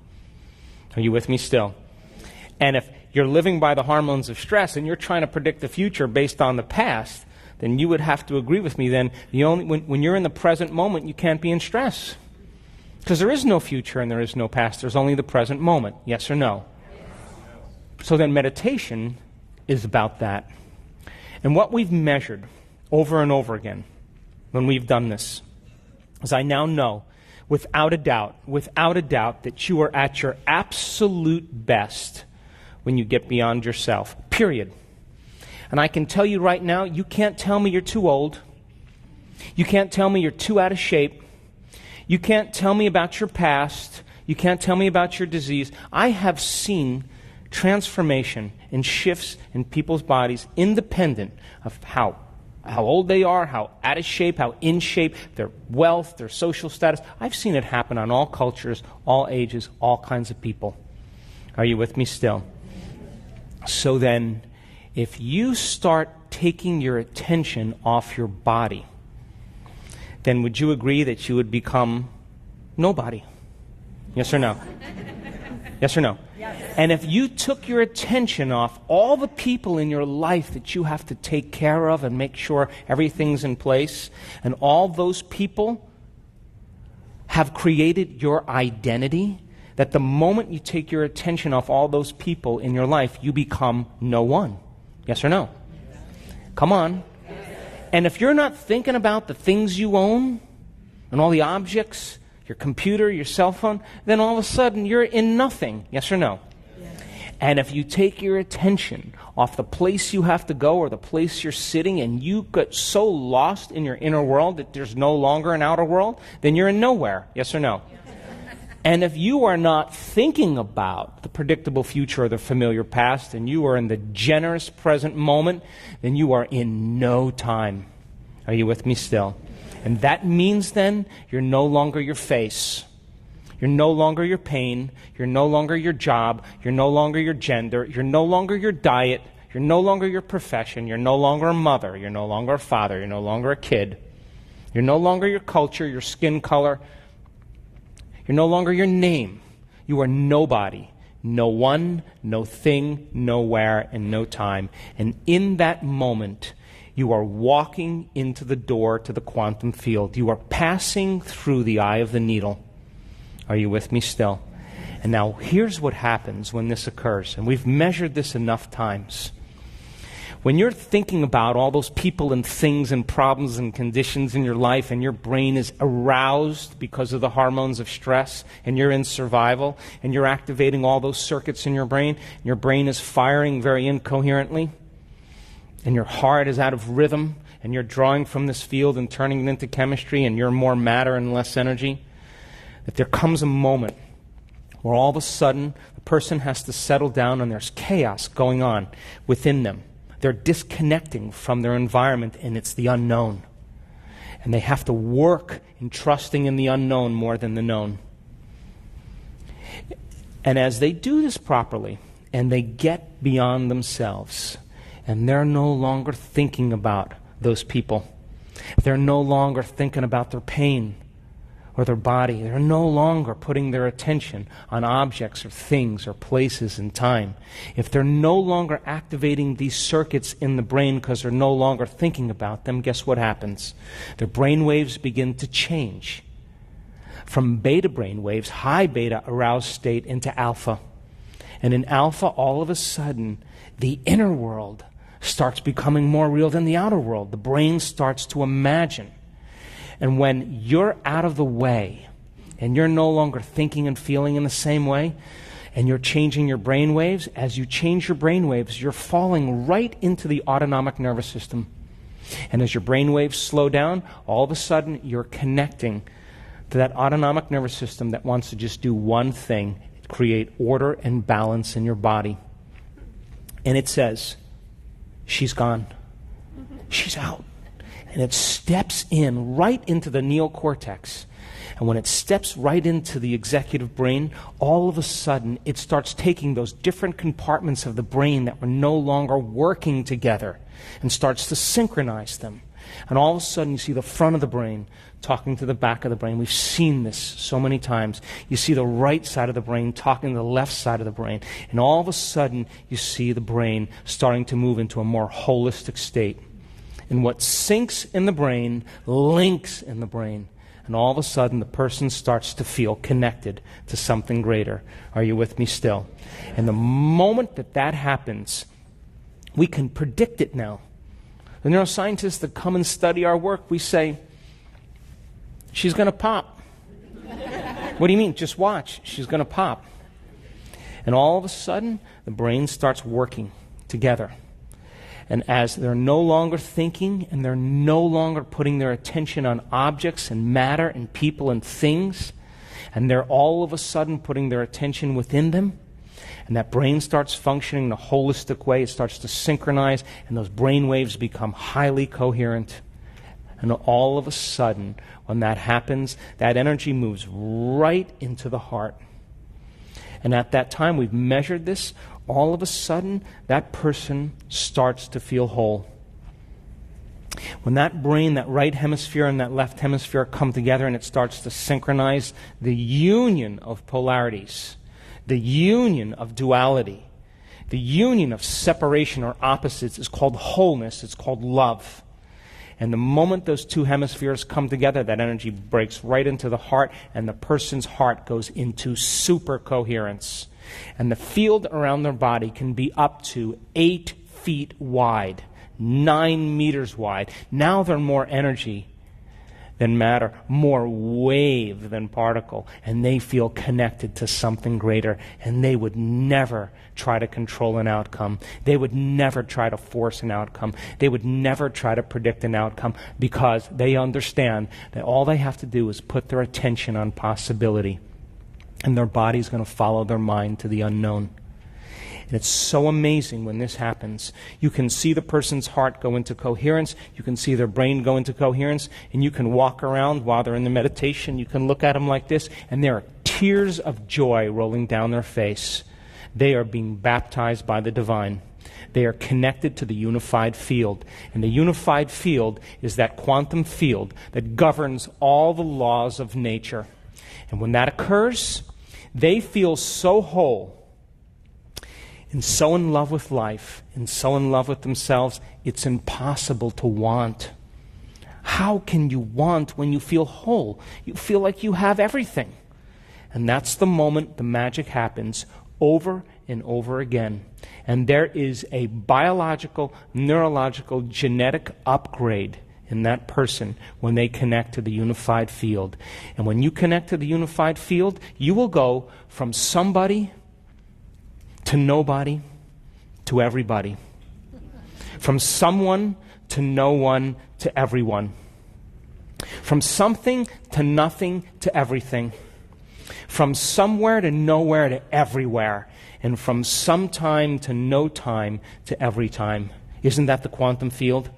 Are you with me still? And if you're living by the hormones of stress and you're trying to predict the future based on the past, then you would have to agree with me then when you're in the present moment, you can't be in stress. Because there is no future and there is no past. There's only the present moment. Yes or no? So then meditation is about that. And what we've measured over and over again when we've done this is I now know without a doubt that you are at your absolute best when you get beyond yourself. Period. And I can tell you right now, you can't tell me you're too old. You can't tell me you're too out of shape. You can't tell me about your past. You can't tell me about your disease. I have seen transformation and shifts in people's bodies independent of how old they are, how out of shape, how in shape, their wealth, their social status. I've seen it happen on all cultures, all ages, all kinds of people. Are you with me still? So then, if you start taking your attention off your body, then would you agree that you would become nobody? Yes or no? Yes or no? Yes. And if you took your attention off all the people in your life that you have to take care of and make sure everything's in place, and all those people have created your identity, that the moment you take your attention off all those people in your life, you become no one. Yes or no? Yes. Come on. Yes. And if you're not thinking about the things you own and all the objects, your computer, your cell phone, then all of a sudden you're in nothing. Yes or no? Yes. And if you take your attention off the place you have to go or the place you're sitting and you get so lost in your inner world that there's no longer an outer world, then you're in nowhere. Yes or no? Yes. And if you are not thinking about the predictable future or the familiar past, and you are in the generous present moment, then you are in no time. Are you with me still? And that means then you're no longer your face. You're no longer your pain. You're no longer your job. You're no longer your gender. You're no longer your diet. You're no longer your profession. You're no longer a mother. You're no longer a father. You're no longer a kid. You're no longer your culture, your skin color. You're no longer your name. You are nobody. No one, no thing, nowhere, and no time. And in that moment, you are walking into the door to the quantum field. You are passing through the eye of the needle. Are you with me still? And now here's what happens when this occurs. And we've measured this enough times. When you're thinking about all those people and things and problems and conditions in your life, and your brain is aroused because of the hormones of stress, and you're in survival, and you're activating all those circuits in your brain is firing very incoherently, and your heart is out of rhythm, and you're drawing from this field and turning it into chemistry, and you're more matter and less energy, that there comes a moment where all of a sudden the person has to settle down and there's chaos going on within them. They're disconnecting from their environment, and it's the unknown. And they have to work in trusting in the unknown more than the known. And as they do this properly, and they get beyond themselves, and they're no longer thinking about those people, they're no longer thinking about their pain or their body. They're no longer putting their attention on objects or things or places and time. If they're no longer activating these circuits in the brain because they're no longer thinking about them, guess what happens? Their brain waves begin to change from beta brain waves, high beta aroused state, into alpha. And in alpha, all of a sudden, the inner world starts becoming more real than the outer world. The brain starts to imagine. And when you're out of the way, and you're no longer thinking and feeling in the same way, and you're changing your brain waves, as you change your brain waves, you're falling right into the autonomic nervous system. And as your brain waves slow down, all of a sudden you're connecting to that autonomic nervous system that wants to just do one thing, create order and balance in your body. And it says, she's gone. She's out. And it steps in right into the neocortex. And when it steps right into the executive brain, all of a sudden it starts taking those different compartments of the brain that were no longer working together and starts to synchronize them. And all of a sudden you see the front of the brain talking to the back of the brain. We've seen this so many times. You see the right side of the brain talking to the left side of the brain. And all of a sudden you see the brain starting to move into a more holistic state. And what sinks in the brain links in the brain. And all of a sudden, the person starts to feel connected to something greater. Are you with me still? And the moment that that happens, we can predict it now. The neuroscientists that come and study our work, we say, she's going to pop. What do you mean? Just watch. She's going to pop. And all of a sudden, the brain starts working together. And as they're no longer thinking and they're no longer putting their attention on objects and matter and people and things, and they're all of a sudden putting their attention within them, and that brain starts functioning in a holistic way, it starts to synchronize, and those brain waves become highly coherent. And all of a sudden, when that happens, that energy moves right into the heart. And at that time, we've measured this, all of a sudden, that person starts to feel whole. When that brain, that right hemisphere and that left hemisphere come together and it starts to synchronize, the union of polarities, the union of duality, the union of separation or opposites is called wholeness, it's called love. And the moment those two hemispheres come together, that energy breaks right into the heart, and the person's heart goes into super coherence. And the field around their body can be up to 8 feet wide, 9 meters wide. Now they're more energy than matter, more wave than particle, and they feel connected to something greater, and they would never try to control an outcome. They would never try to force an outcome. They would never try to predict an outcome, because they understand that all they have to do is put their attention on possibility, and their body's going to follow their mind to the unknown. And it's so amazing when this happens. You can see the person's heart go into coherence. You can see their brain go into coherence. And you can walk around while they're in the meditation. You can look at them like this. And there are tears of joy rolling down their face. They are being baptized by the divine. They are connected to the unified field. And the unified field is that quantum field that governs all the laws of nature. And when that occurs, they feel so whole and so in love with life and so in love with themselves, it's impossible to want. How can you want when you feel whole? You feel like you have everything. And that's the moment the magic happens over and over again. And there is a biological, neurological, genetic upgrade in that person when they connect to the unified field. And when you connect to the unified field, you will go from somebody to nobody to everybody. From someone to no one to everyone. From something to nothing to everything. From somewhere to nowhere to everywhere. And from sometime to no time to every time. Isn't that the quantum field?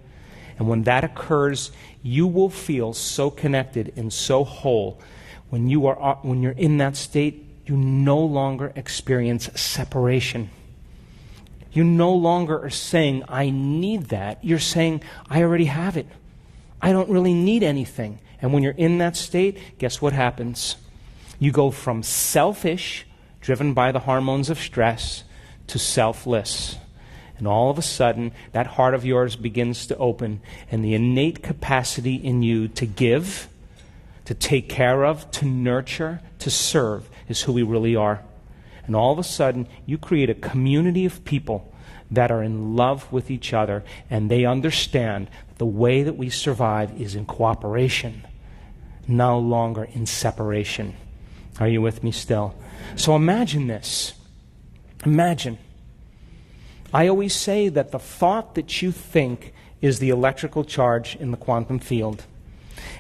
And when that occurs, you will feel so connected and so whole. When you're in that state, you no longer experience separation. You no longer are saying, I need that. You're saying, I already have it. I don't really need anything. And when you're in that state, guess what happens? You go from selfish, driven by the hormones of stress, to selfless. And all of a sudden, that heart of yours begins to open, and the innate capacity in you to give, to take care of, to nurture, to serve is who we really are. And all of a sudden, you create a community of people that are in love with each other, and they understand that the way that we survive is in cooperation, no longer in separation. Are you with me still? So imagine this. Imagine. I always say that the thought that you think is the electrical charge in the quantum field.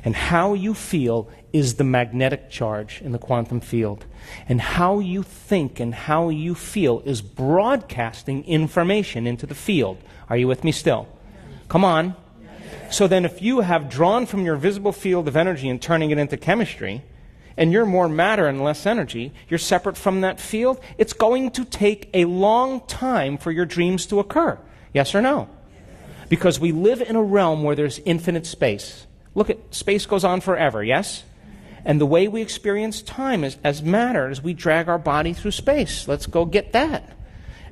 And how you feel is the magnetic charge in the quantum field. And how you think and how you feel is broadcasting information into the field. Are you with me still? Come on. So then if you have drawn from your visible field of energy and turning it into chemistry, and you're more matter and less energy, you're separate from that field, it's going to take a long time for your dreams to occur. Yes or no? Because we live in a realm where there's infinite space. Look at, space goes on forever, yes? And the way we experience time as matter is we drag our body through space. Let's go get that.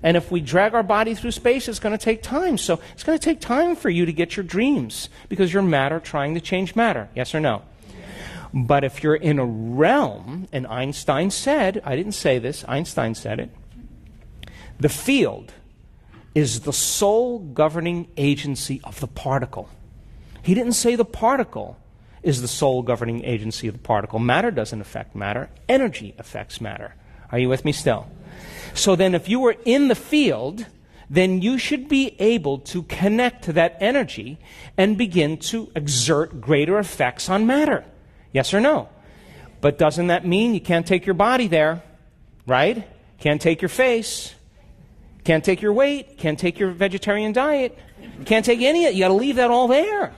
And if we drag our body through space, it's going to take time. So it's going to take time for you to get your dreams because you're matter trying to change matter. Yes or no? But if you're in a realm, and Einstein said, I didn't say this, Einstein said it, the field is the sole governing agency of the particle. He didn't say the particle is the sole governing agency of the particle. Matter doesn't affect matter. Energy affects matter. Are you with me still? So then if you were in the field, then you should be able to connect to that energy and begin to exert greater effects on matter. Yes or no? But doesn't that mean you can't take your body there, right? Can't take your face, can't take your weight, can't take your vegetarian diet, can't take any of it. You got to leave that all there.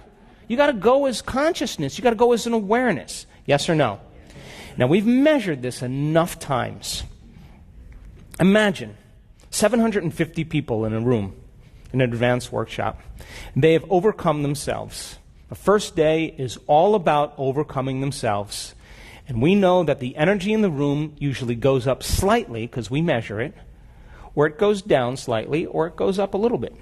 You got to go as consciousness. You got to go as an awareness. Yes or no? Now, we've measured this enough times. Imagine 750 people in a room, in an advanced workshop. They have overcome themselves. The first day is all about overcoming themselves. And we know that the energy in the room usually goes up slightly, because we measure it, or it goes down slightly, or it goes up a little bit.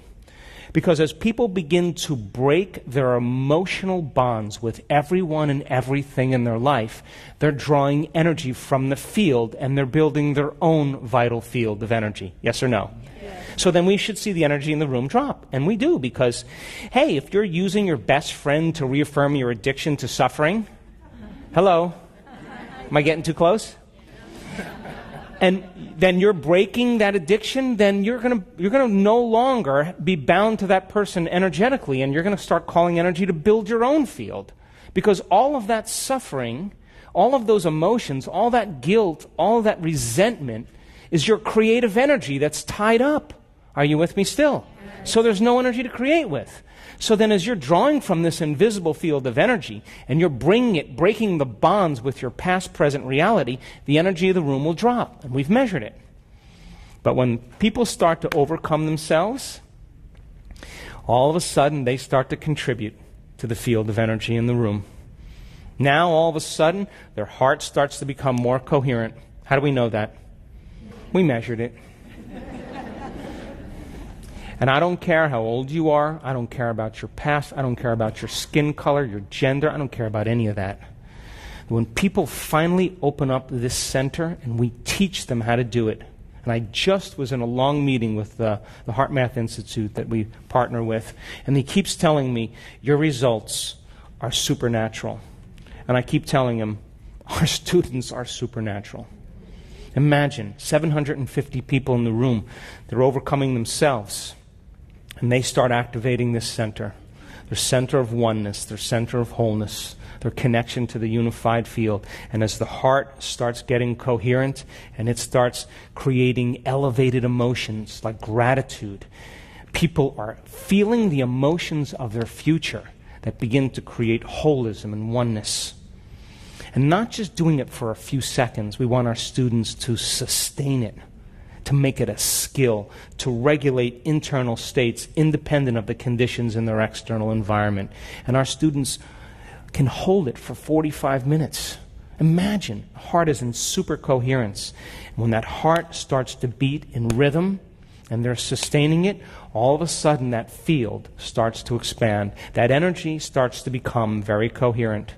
Because as people begin to break their emotional bonds with everyone and everything in their life, they're drawing energy from the field, and they're building their own vital field of energy. Yes or no? So then we should see the energy in the room drop. And we do, because, hey, if you're using your best friend to reaffirm your addiction to suffering, hello? Am I getting too close? And then you're breaking that addiction, then you're gonna no longer be bound to that person energetically, and you're going to start calling energy to build your own field. Because all of that suffering, all of those emotions, all that guilt, all that resentment is your creative energy that's tied up. Are you with me still? So there's no energy to create with. So then as you're drawing from this invisible field of energy, and you're breaking the bonds with your past, present reality, the energy of the room will drop. And we've measured it. But when people start to overcome themselves, all of a sudden they start to contribute to the field of energy in the room. Now all of a sudden their heart starts to become more coherent. How do we know that? We measured it. And I don't care how old you are. I don't care about your past. I don't care about your skin color, your gender. I don't care about any of that. When people finally open up this center and we teach them how to do it, and I just was in a long meeting with the Heart Math Institute that we partner with, and he keeps telling me, your results are supernatural. And I keep telling him, our students are supernatural. Imagine 750 people in the room. They're overcoming themselves. And they start activating this center. Their center of oneness, their center of wholeness, their connection to the unified field. And as the heart starts getting coherent and it starts creating elevated emotions like gratitude, people are feeling the emotions of their future that begin to create holism and oneness. And not just doing it for a few seconds. We want our students to sustain it, to make it a skill, to regulate internal states independent of the conditions in their external environment. And our students can hold it for 45 minutes. Imagine, the heart is in super coherence. When that heart starts to beat in rhythm and they're sustaining it, all of a sudden that field starts to expand. That energy starts to become very coherent,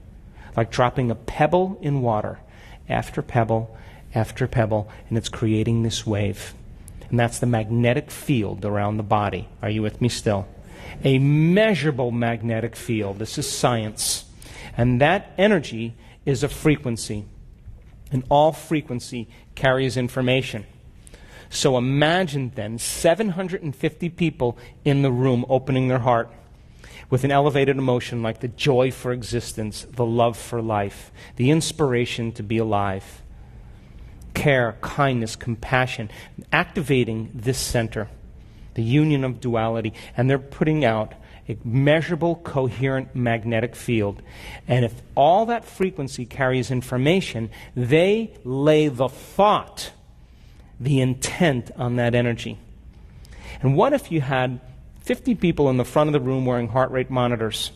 like dropping a pebble in water after pebble, after pebble, and it's creating this wave. And that's the magnetic field around the body. Are you with me still? A measurable magnetic field. This is science. And that energy is a frequency. And all frequency carries information. So imagine then 750 people in the room opening their heart. with an elevated emotion like the joy for existence, the love for life, the inspiration to be alive, care, kindness, compassion, activating this center, the union of duality, and they're putting out a measurable, coherent magnetic field. And if all that frequency carries information, they lay the thought, the intent on that energy. And what if you had 50 people in the front of the room wearing heart rate monitors?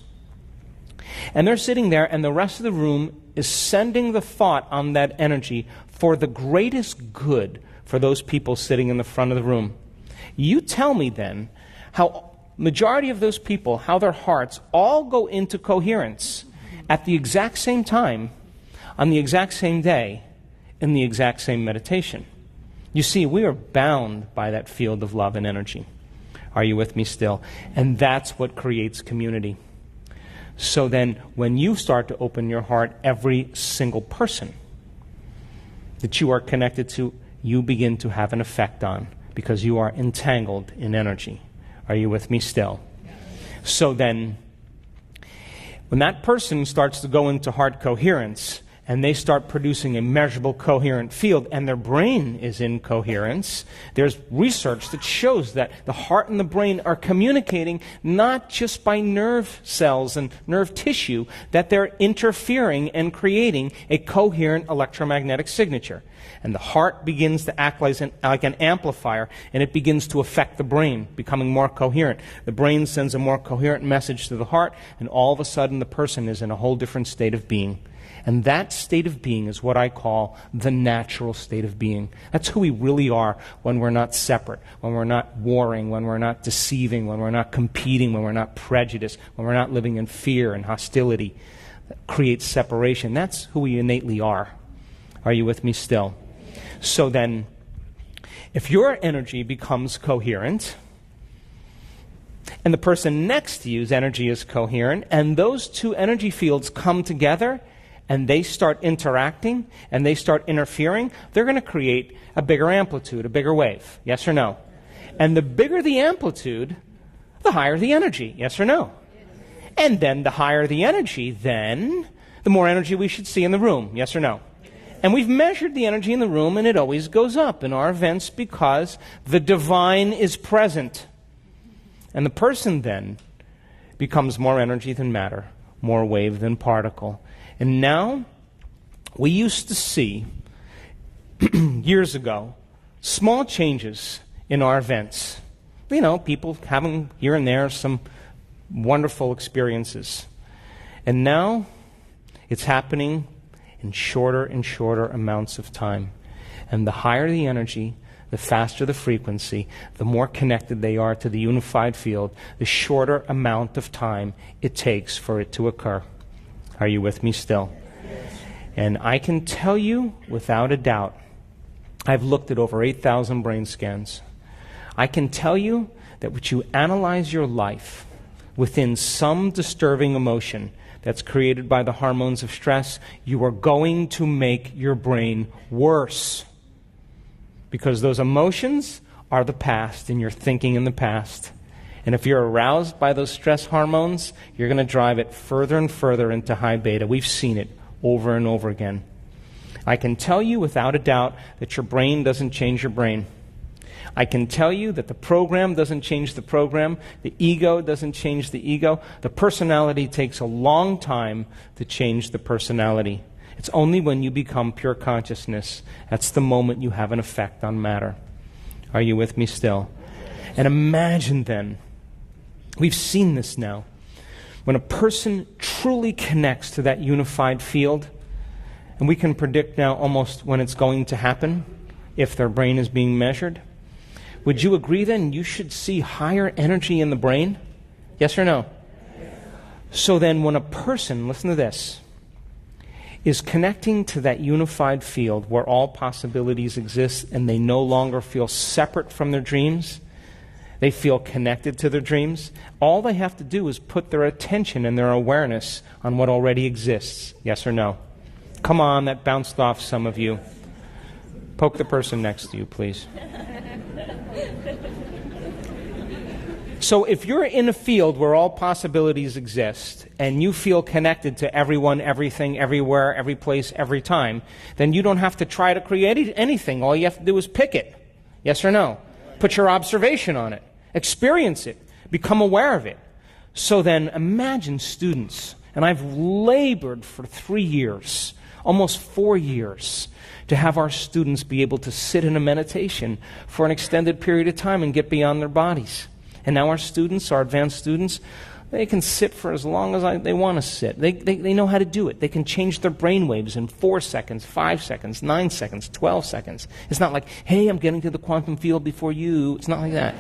And they're sitting there, and the rest of the room is sending the thought on that energy for the greatest good for those people sitting in the front of the room. You tell me then how majority of those people, how their hearts all go into coherence at the exact same time, on the exact same day, in the exact same meditation. You see, we are bound by that field of love and energy. Are you with me still? And that's what creates community. So then, when you start to open your heart, every single person that you are connected to, you begin to have an effect on, because you are entangled in energy. Are you with me still? So then, when that person starts to go into heart coherence, and they start producing a measurable coherent field, and their brain is in coherence, there's research that shows that the heart and the brain are communicating not just by nerve cells and nerve tissue, that they're interfering and creating a coherent electromagnetic signature. And the heart begins to act like an amplifier, and it begins to affect the brain, becoming more coherent. The brain sends a more coherent message to the heart, and all of a sudden the person is in a whole different state of being. And that state of being is what I call the natural state of being. That's who we really are when we're not separate, when we're not warring, when we're not deceiving, when we're not competing, when we're not prejudiced, when we're not living in fear and hostility that creates separation. That's who we innately are. Are you with me still? So then, if your energy becomes coherent, and the person next to you's energy is coherent, and those two energy fields come together, and they start interacting, and they start interfering, they're going to create a bigger amplitude, a bigger wave. Yes or no? And the bigger the amplitude, the higher the energy. Yes or no? And then the higher the energy, then the more energy we should see in the room. Yes or no? And we've measured the energy in the room, and it always goes up in our events because the divine is present. And the person then becomes more energy than matter, more wave than particle. And now, we used to see, years ago, small changes in our events. You know, people having here and there some wonderful experiences. And now, it's happening in shorter and shorter amounts of time. And the higher the energy, the faster the frequency, the more connected they are to the unified field, the shorter amount of time it takes for it to occur. Are you with me still? Yes. And I can tell you without a doubt, I've looked at over 8,000 brain scans. I can tell you that when you analyze your life within some disturbing emotion that's created by the hormones of stress, you are going to make your brain worse. Because those emotions are the past, and you're thinking in the past. And if you're aroused by those stress hormones, you're going to drive it further and further into high beta. We've seen it over and over again. I can tell you without a doubt that your brain doesn't change your brain. I can tell you that the program doesn't change the program. The ego doesn't change the ego. The personality takes a long time to change the personality. It's only when you become pure consciousness. That's the moment you have an effect on matter. Are you with me still? And imagine then, we've seen this now. When a person truly connects to that unified field, and we can predict now almost when it's going to happen, if their brain is being measured, would you agree then you should see higher energy in the brain? Yes or no? Yes. So then when a person, listen to this, is connecting to that unified field where all possibilities exist and they no longer feel separate from their dreams, they feel connected to their dreams. All they have to do is put their attention and their awareness on what already exists. Yes or no? Come on, that bounced off some of you. Poke the person next to you, please. So if you're in a field where all possibilities exist and you feel connected to everyone, everything, everywhere, every place, every time, then you don't have to try to create anything. All you have to do is pick it. Yes or no? Put your observation on it. Experience it. Become aware of it. So then imagine students, and I've labored for 3 years, almost 4 years, to have our students be able to sit in a meditation for an extended period of time and get beyond their bodies. And now our students, our advanced students, they can sit for as long as they want to sit. They know how to do it. They can change their brain waves in 4 seconds, 5 seconds, 9 seconds, 12 seconds. It's not like, hey, I'm getting to the quantum field before you. It's not like that.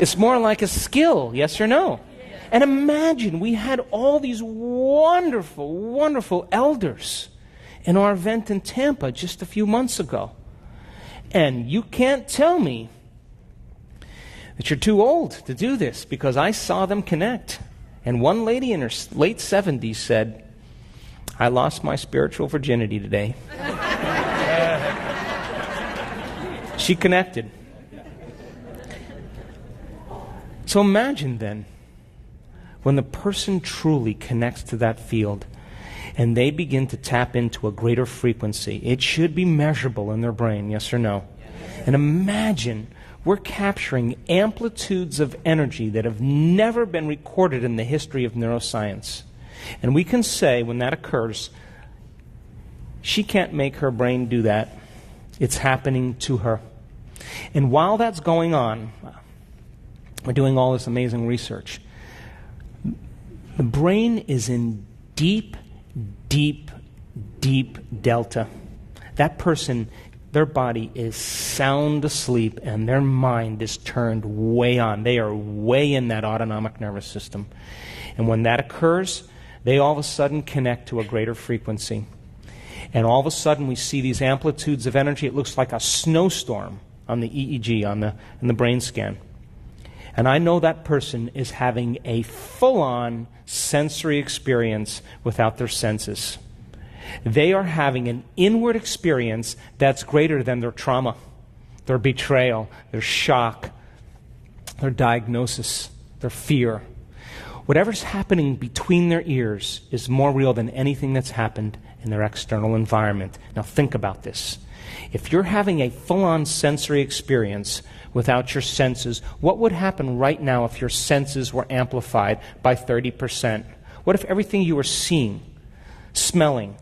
It's more like a skill, yes or no? And imagine we had all these wonderful, wonderful elders in our event in Tampa just a few months ago. And you can't tell me that you're too old to do this, because I saw them connect. And one lady in her late 70s said, I lost my spiritual virginity today. She connected. So imagine then, when the person truly connects to that field and they begin to tap into a greater frequency, it should be measurable in their brain, yes or no? And imagine we're capturing amplitudes of energy that have never been recorded in the history of neuroscience. And we can say, when that occurs, she can't make her brain do that. It's happening to her. And while that's going on, we're doing all this amazing research. The brain is in deep, deep, deep delta. That person, their body is sound asleep and their mind is turned way on. They are way in that autonomic nervous system. And when that occurs, they all of a sudden connect to a greater frequency. And all of a sudden we see these amplitudes of energy. It looks like a snowstorm on the EEG, in the brain scan. And I know that person is having a full-on sensory experience without their senses. They are having an inward experience that's greater than their trauma, their betrayal, their shock, their diagnosis, their fear. Whatever's happening between their ears is more real than anything that's happened in their external environment. Now think about this. If you're having a full-on sensory experience without your senses, what would happen right now if your senses were amplified by 30%? What if everything you were seeing, smelling,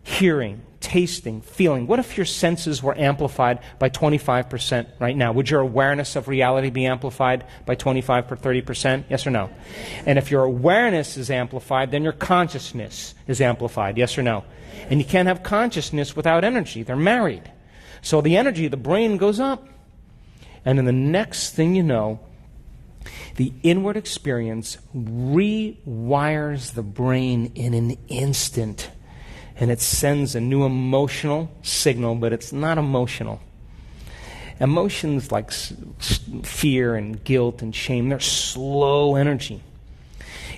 hearing, tasting, feeling, what if your senses were amplified by 25% right now? Would your awareness of reality be amplified by 25 or 30%? Yes or no? And if your awareness is amplified, then your consciousness is amplified. Yes or no? And you can't have consciousness without energy. They're married. So the energy of the brain goes up. And then the next thing you know, the inward experience rewires the brain in an instant. And it sends a new emotional signal, but it's not emotional. Emotions like fear and guilt and shame, they're slow energy.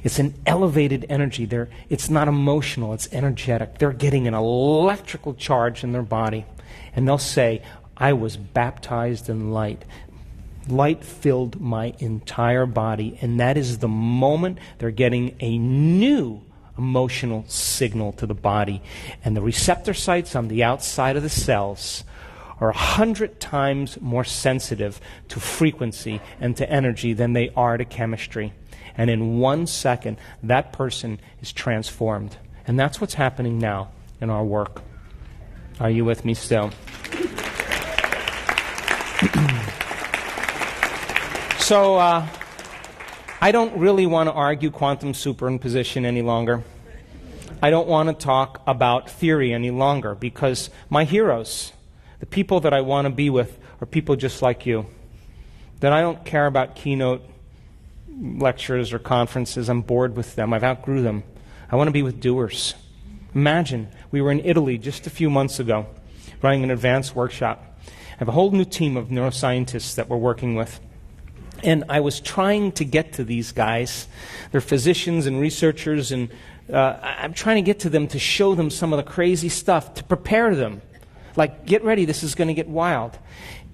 It's an elevated energy. It's not emotional, it's energetic. They're getting an electrical charge in their body. And they'll say, I was baptized in light. Light filled my entire body. And that is the moment they're getting a new emotional signal to the body. And the receptor sites on the outside of the cells are 100 times more sensitive to frequency and to energy than they are to chemistry. And in 1 second, that person is transformed. And that's what's happening now in our work. Are you with me still? So, I don't really want to argue quantum superimposition any longer. I don't want to talk about theory any longer, because my heroes, the people that I want to be with, are people just like you. That I don't care about keynote lectures or conferences. I'm bored with them. I've outgrew them. I want to be with doers. Imagine, we were in Italy just a few months ago, running an advanced workshop. I have a whole new team of neuroscientists that we're working with. And I was trying to get to these guys. They're physicians and researchers, and I'm trying to get to them to show them some of the crazy stuff, to prepare them. Like, get ready, this is going to get wild.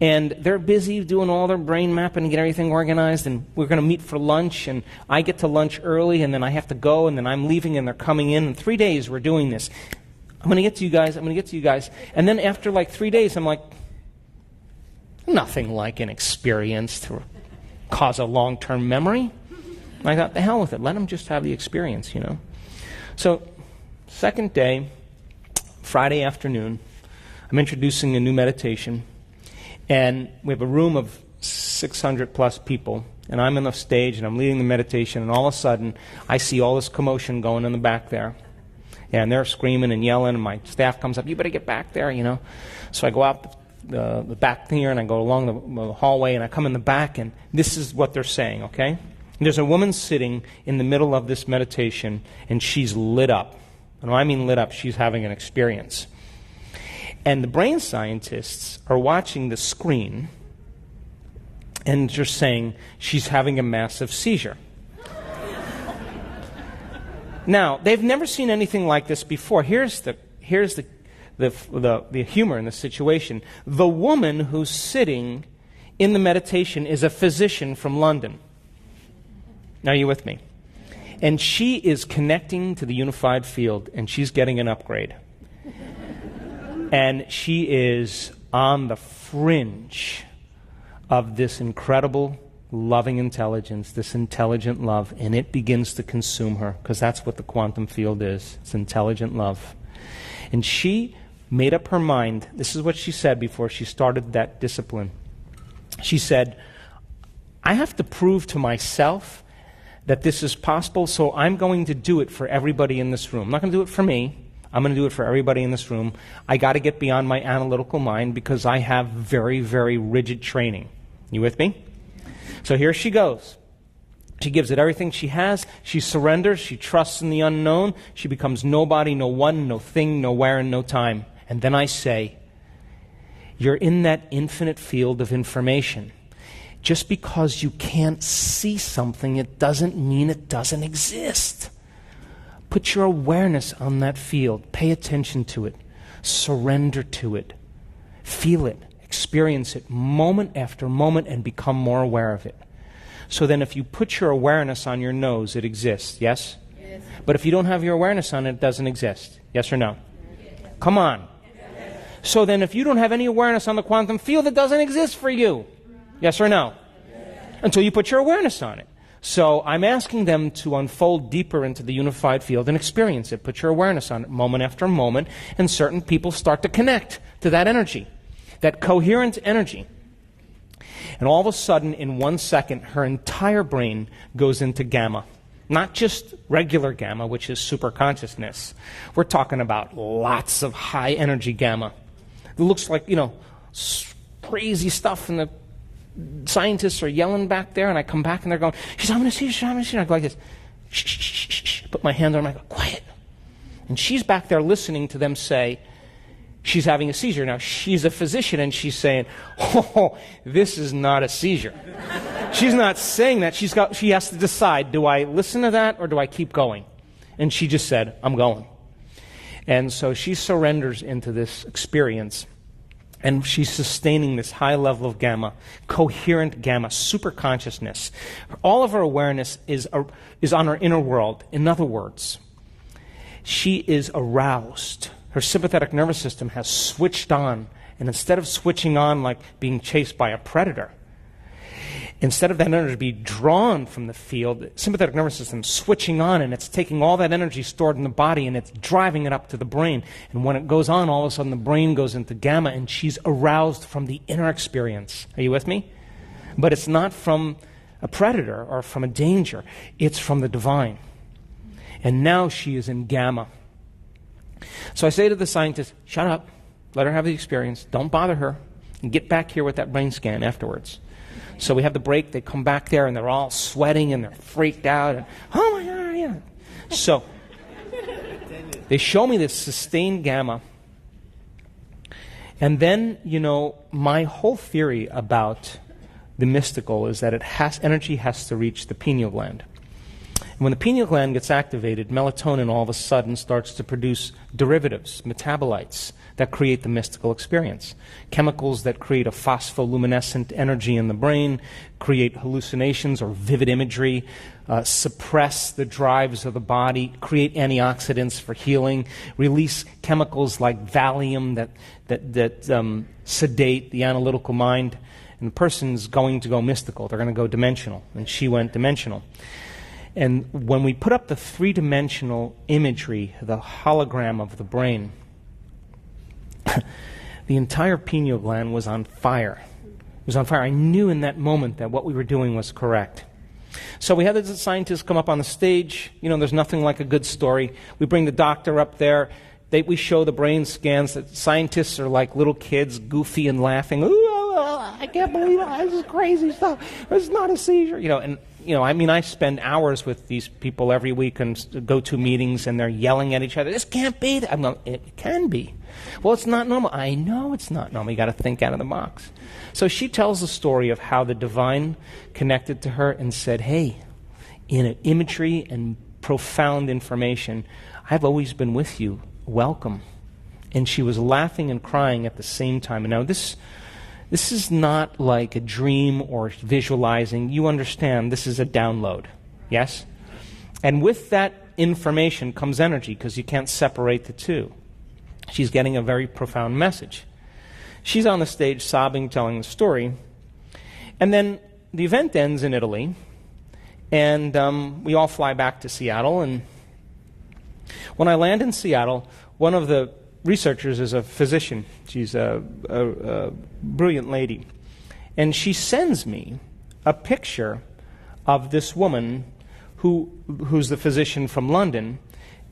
And they're busy doing all their brain mapping to get everything organized, and we're going to meet for lunch, and I get to lunch early, and then I have to go, and then I'm leaving, and they're coming in. In 3 days, we're doing this. I'm going to get to you guys. And then after like 3 days, I'm like, nothing like an experience to cause a long-term memory. And I thought, the hell with it. Let them just have the experience, you know. So, second day, Friday afternoon, I'm introducing a new meditation. And we have a room of 600 plus people, and I'm on the stage and I'm leading the meditation, and all of a sudden I see all this commotion going in the back there. And they're screaming and yelling, and my staff comes up, you better get back there, you know. So I go out the back here, and I go along the hallway, and I come in the back, and this is what they're saying, okay? And there's a woman sitting in the middle of this meditation, and she's lit up. And when I mean lit up, she's having an experience. And the brain scientists are watching the screen and just saying she's having a massive seizure. Now, they've never seen anything like this before. Here's the humor in the situation. The woman who's sitting in the meditation is a physician from London. Now, are you with me? And she is connecting to the unified field, and she's getting an upgrade. And she is on the fringe of this incredible, loving intelligence, this intelligent love, and it begins to consume her, because that's what the quantum field is. It's intelligent love. And she made up her mind. This is what she said before she started that discipline. She said, I have to prove to myself that this is possible, so I'm going to do it for everybody in this room. I'm not going to do it for me. I'm going to do it for everybody in this room. I got to get beyond my analytical mind because I have very, very rigid training. You with me? So here she goes. She gives it everything she has. She surrenders. She trusts in the unknown. She becomes nobody, no one, no thing, no where, and no time. And then I say, you're in that infinite field of information. Just because you can't see something, it doesn't mean it doesn't exist. Put your awareness on that field. Pay attention to it. Surrender to it. Feel it. Experience it moment after moment and become more aware of it. So then if you put your awareness on your nose, it exists, yes? Yes. But if you don't have your awareness on it, it doesn't exist. Yes or no? Yes. Come on. Yes. So then if you don't have any awareness on the quantum field, it doesn't exist for you. Yes or no? Yes. Until you put your awareness on it. So I'm asking them to unfold deeper into the unified field and experience it. Put your awareness on it moment after moment, and certain people start to connect to that energy, that coherent energy. And all of a sudden, in 1 second, her entire brain goes into gamma. Not just regular gamma, which is superconsciousness. We're talking about lots of high energy gamma. It looks like, crazy stuff, and the scientists are yelling back there, and I come back and they're going, she's having a seizure, I go like this, shh, shh, shh, shh, put my hand on her, I go, quiet. And she's back there listening to them say, she's having a seizure. Now, she's a physician, and she's saying, oh, this is not a seizure. She's not saying that. She has to decide, do I listen to that or do I keep going? And she just said, I'm going. And so she surrenders into this experience. And she's sustaining this high level of gamma, coherent gamma, super consciousness. All of her awareness is on her inner world. In other words, she is aroused. Her sympathetic nervous system has switched on. And instead of switching on like being chased by a predator, instead of that energy being drawn from the field, the sympathetic nervous system is switching on, and it's taking all that energy stored in the body and it's driving it up to the brain. And when it goes on, all of a sudden the brain goes into gamma, and she's aroused from the inner experience. Are you with me? But it's not from a predator or from a danger. It's from the divine. And now she is in gamma. So I say to the scientist, shut up. Let her have the experience. Don't bother her. And get back here with that brain scan afterwards. So we have the break. They come back there, and they're all sweating, and they're freaked out. And, oh, my God, yeah. So they show me this sustained gamma. And then, my whole theory about the mystical is that energy has to reach the pineal gland. And when the pineal gland gets activated, melatonin all of a sudden starts to produce derivatives, metabolites, that create the mystical experience. Chemicals that create a phospholuminescent energy in the brain, create hallucinations or vivid imagery, suppress the drives of the body, create antioxidants for healing, release chemicals like Valium that sedate the analytical mind. And the person's going to go mystical. They're going to go dimensional. And she went dimensional. And when we put up the three-dimensional imagery, the hologram of the brain, the entire pineal gland was on fire. It was on fire. I knew in that moment that what we were doing was correct. So we had the scientists come up on the stage. You know, there's nothing like a good story. We bring the doctor up there. We show the brain scans. That scientists are like little kids, goofy and laughing. Ooh, I can't believe it. This is crazy stuff. It's not a seizure. I spend hours with these people every week and go to meetings, and they're yelling at each other. This can't be. It can be. Well, it's not normal. I know it's not normal. You got to think out of the box. So she tells the story of how the divine connected to her and said, "Hey, in imagery and profound information, I've always been with you. Welcome." And she was laughing and crying at the same time. And now this is not like a dream or visualizing. You understand, this is a download. Yes? And with that information comes energy, because you can't separate the two. She's getting a very profound message. She's on the stage sobbing, telling the story. And then the event ends in Italy. And we all fly back to Seattle. And when I land in Seattle, one of the researchers is a physician. She's a brilliant lady. And she sends me a picture of this woman who's the physician from London.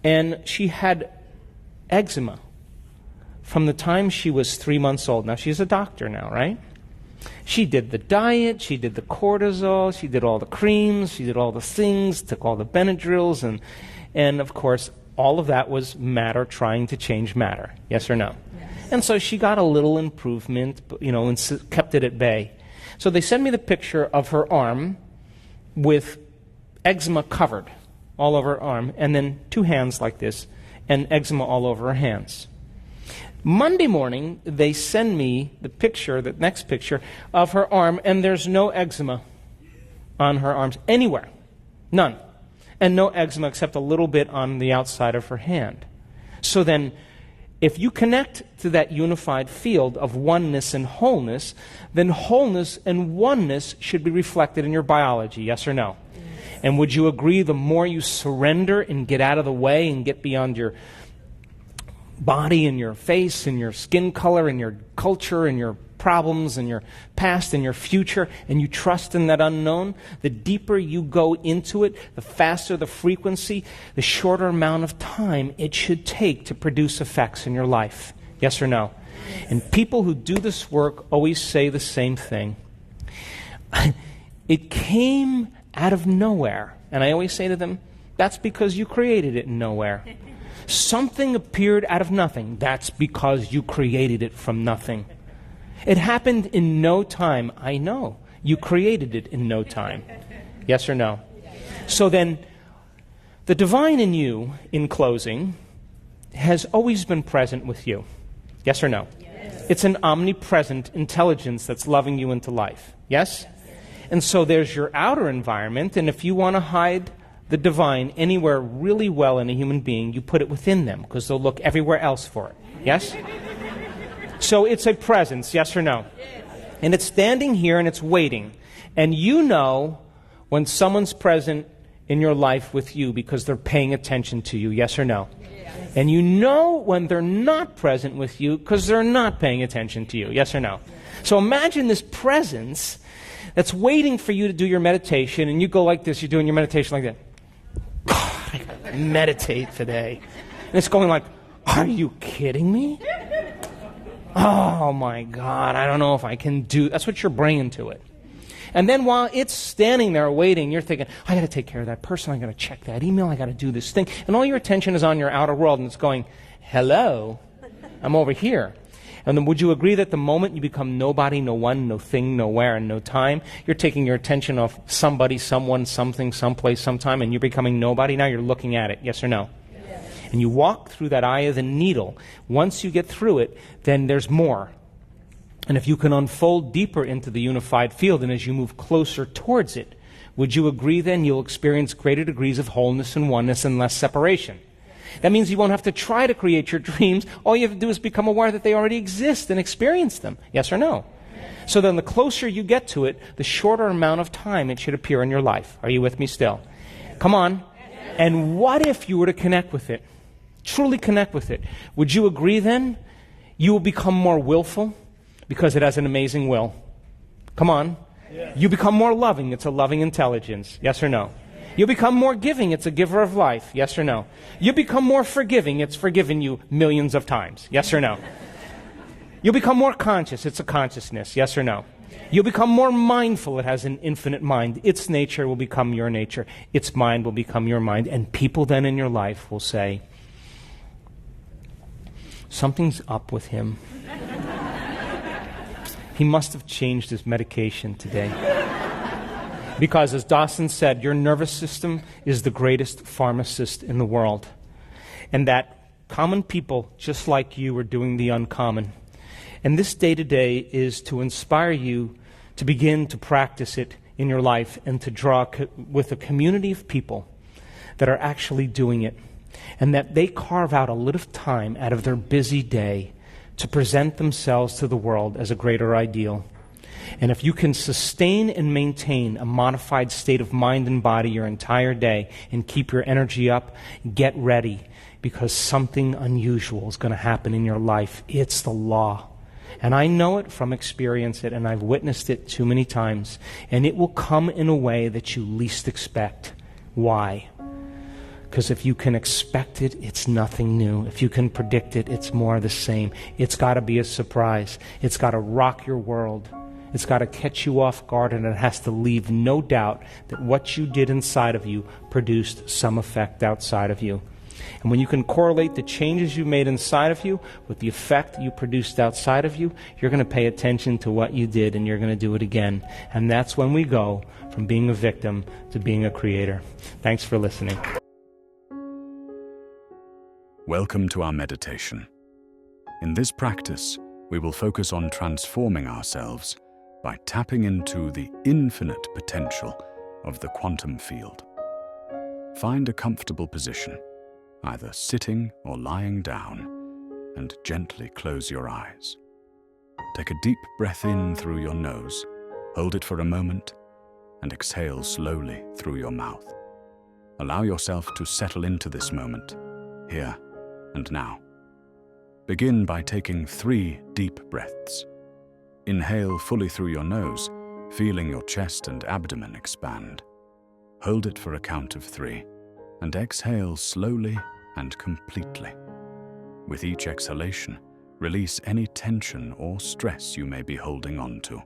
And she had eczema from the time she was 3 months old. Now, she's a doctor now, right? She did the diet, she did the cortisol, she did all the creams, she did all the things, took all the Benadryls, and of course, all of that was matter trying to change matter. Yes or no? Yes. And so she got a little improvement, and kept it at bay. So they sent me the picture of her arm with eczema covered all over her arm, and then two hands like this, and eczema all over her hands. Monday morning, they send me the next picture of her arm, and there's no eczema on her arms anywhere. None. And no eczema except a little bit on the outside of her hand. So then, if you connect to that unified field of oneness and wholeness, then wholeness and oneness should be reflected in your biology, yes or no? Yes. And would you agree the more you surrender and get out of the way and get beyond your body and your face and your skin color and your culture and your problems and your past and your future, and you trust in that unknown, the deeper you go into it, the faster the frequency, the shorter amount of time it should take to produce effects in your life. Yes or no? And people who do this work always say the same thing. It came out of nowhere. And I always say to them, that's because you created it in nowhere. Something appeared out of nothing. That's because you created it from nothing. It happened in no time. I know. You created it in no time. Yes or no? So then, the divine in you, in closing, has always been present with you. Yes or no? Yes. It's an omnipresent intelligence that's loving you into life. Yes? And so there's your outer environment, and if you want to hide the divine anywhere really well in a human being, you put it within them, because they'll look everywhere else for it. Yes? So it's a presence, yes or no? Yes. And it's standing here and it's waiting. And you know when someone's present in your life with you because they're paying attention to you, yes or no? Yes. And you know when they're not present with you because they're not paying attention to you, yes or no? Yes. So imagine this presence that's waiting for you to do your meditation, and you go like this, you're doing your meditation like that. God, I gotta meditate today. And it's going like, are you kidding me? Oh my God, I don't know if I can do... That's what you're bringing to it. And then while it's standing there waiting, you're thinking, I got to take care of that person, I got to check that email, I got to do this thing. And all your attention is on your outer world, and it's going, hello, I'm over here. And then would you agree that the moment you become nobody, no one, no thing, nowhere, and no time, you're taking your attention off somebody, someone, something, someplace, sometime, and you're becoming nobody? Now you're looking at it, yes or no? Yes. And you walk through that eye of the needle. Once you get through it, then there's more. And if you can unfold deeper into the unified field, and as you move closer towards it, would you agree then you'll experience greater degrees of wholeness and oneness and less separation? That means you won't have to try to create your dreams. All you have to do is become aware that they already exist and experience them. Yes or no? So then the closer you get to it, the shorter amount of time it should appear in your life. Are you with me still? Come on. And what if you were to connect with it? Truly connect with it. Would you agree then you will become more willful because it has an amazing will? Come on. You become more loving. It's a loving intelligence. Yes or no? You become more giving. It's a giver of life. Yes or no? You become more forgiving. It's forgiven you millions of times. Yes or no? You become more conscious. It's a consciousness. Yes or no? You become more mindful. It has an infinite mind. Its nature will become your nature. Its mind will become your mind. And people then in your life will say, something's up with him. He must have changed his medication today. Because, as Dawson said, your nervous system is the greatest pharmacist in the world. And that common people, just like you, are doing the uncommon. And this day-to-day is to inspire you to begin to practice it in your life and to draw with a community of people that are actually doing it. And that they carve out a little time out of their busy day to present themselves to the world as a greater ideal. And if you can sustain and maintain a modified state of mind and body your entire day and keep your energy up, get ready, because something unusual is going to happen in your life. It's the law. And I know it from experience, and I've witnessed it too many times. And it will come in a way that you least expect. Why? Because if you can expect it, it's nothing new. If you can predict it, it's more the same. It's got to be a surprise. It's got to rock your world. It's got to catch you off guard, and it has to leave no doubt that what you did inside of you produced some effect outside of you. And when you can correlate the changes you made inside of you with the effect you produced outside of you, you're going to pay attention to what you did, and you're going to do it again. And that's when we go from being a victim to being a creator. Thanks for listening. Welcome to our meditation. In this practice, we will focus on transforming ourselves by tapping into the infinite potential of the quantum field. Find a comfortable position, either sitting or lying down, and gently close your eyes. Take a deep breath in through your nose, hold it for a moment, and exhale slowly through your mouth. Allow yourself to settle into this moment, here and now. Begin by taking 3 deep breaths. Inhale fully through your nose, feeling your chest and abdomen expand. Hold it for a count of 3, and exhale slowly and completely. With each exhalation, release any tension or stress you may be holding on to.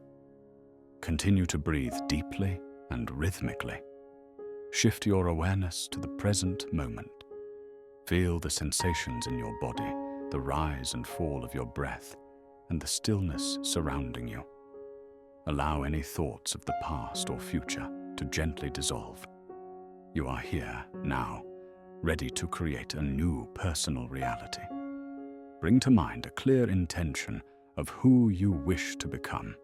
Continue to breathe deeply and rhythmically. Shift your awareness to the present moment. Feel the sensations in your body, the rise and fall of your breath, and the stillness surrounding you. Allow any thoughts of the past or future to gently dissolve. You are here, now, ready to create a new personal reality. Bring to mind a clear intention of who you wish to become.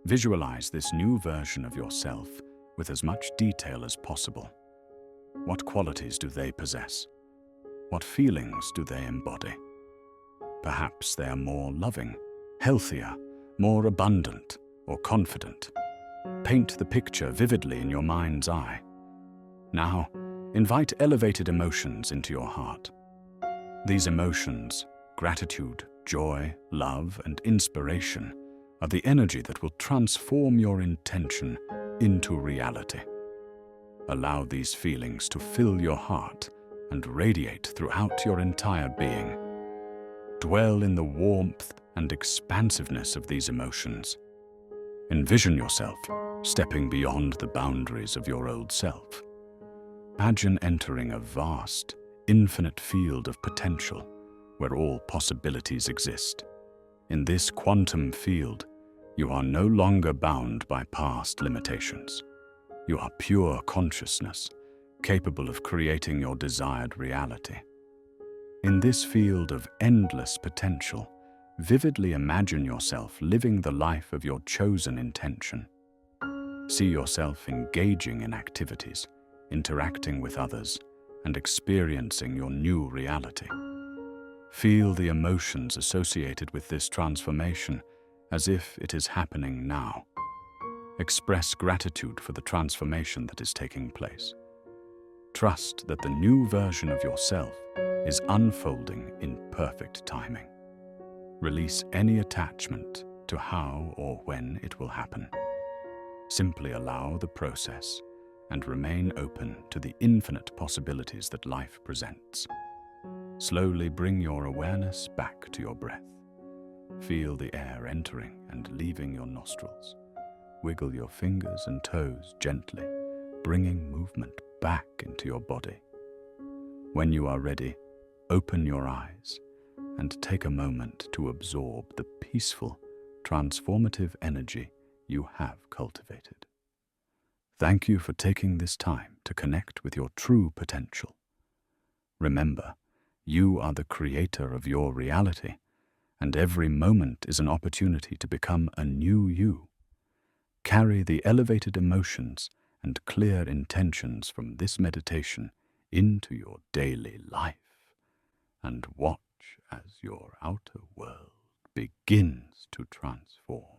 Visualize this new version of yourself with as much detail as possible. What qualities do they possess? What feelings do they embody? Perhaps they are more loving, healthier, more abundant, or confident. Paint the picture vividly in your mind's eye. Now, invite elevated emotions into your heart. These emotions, gratitude, joy, love, and inspiration, are the energy that will transform your intention into reality. Allow these feelings to fill your heart and radiate throughout your entire being. Dwell in the warmth and expansiveness of these emotions. Envision yourself stepping beyond the boundaries of your old self. Imagine entering a vast, infinite field of potential where all possibilities exist. In this quantum field, you are no longer bound by past limitations. You are pure consciousness, capable of creating your desired reality. In this field of endless potential, vividly imagine yourself living the life of your chosen intention. See yourself engaging in activities, interacting with others, and experiencing your new reality. Feel the emotions associated with this transformation as if it is happening now. Express gratitude for the transformation that is taking place. Trust that the new version of yourself is unfolding in perfect timing. Release any attachment to how or when it will happen. Simply allow the process and remain open to the infinite possibilities that life presents. Slowly bring your awareness back to your breath. Feel the air entering and leaving your nostrils. Wiggle your fingers and toes gently, bringing movement back into your body. When you are ready, open your eyes and take a moment to absorb the peaceful, transformative energy you have cultivated. Thank you for taking this time to connect with your true potential. Remember, you are the creator of your reality, and every moment is an opportunity to become a new you. Carry the elevated emotions and clear intentions from this meditation into your daily life, and watch as your outer world begins to transform.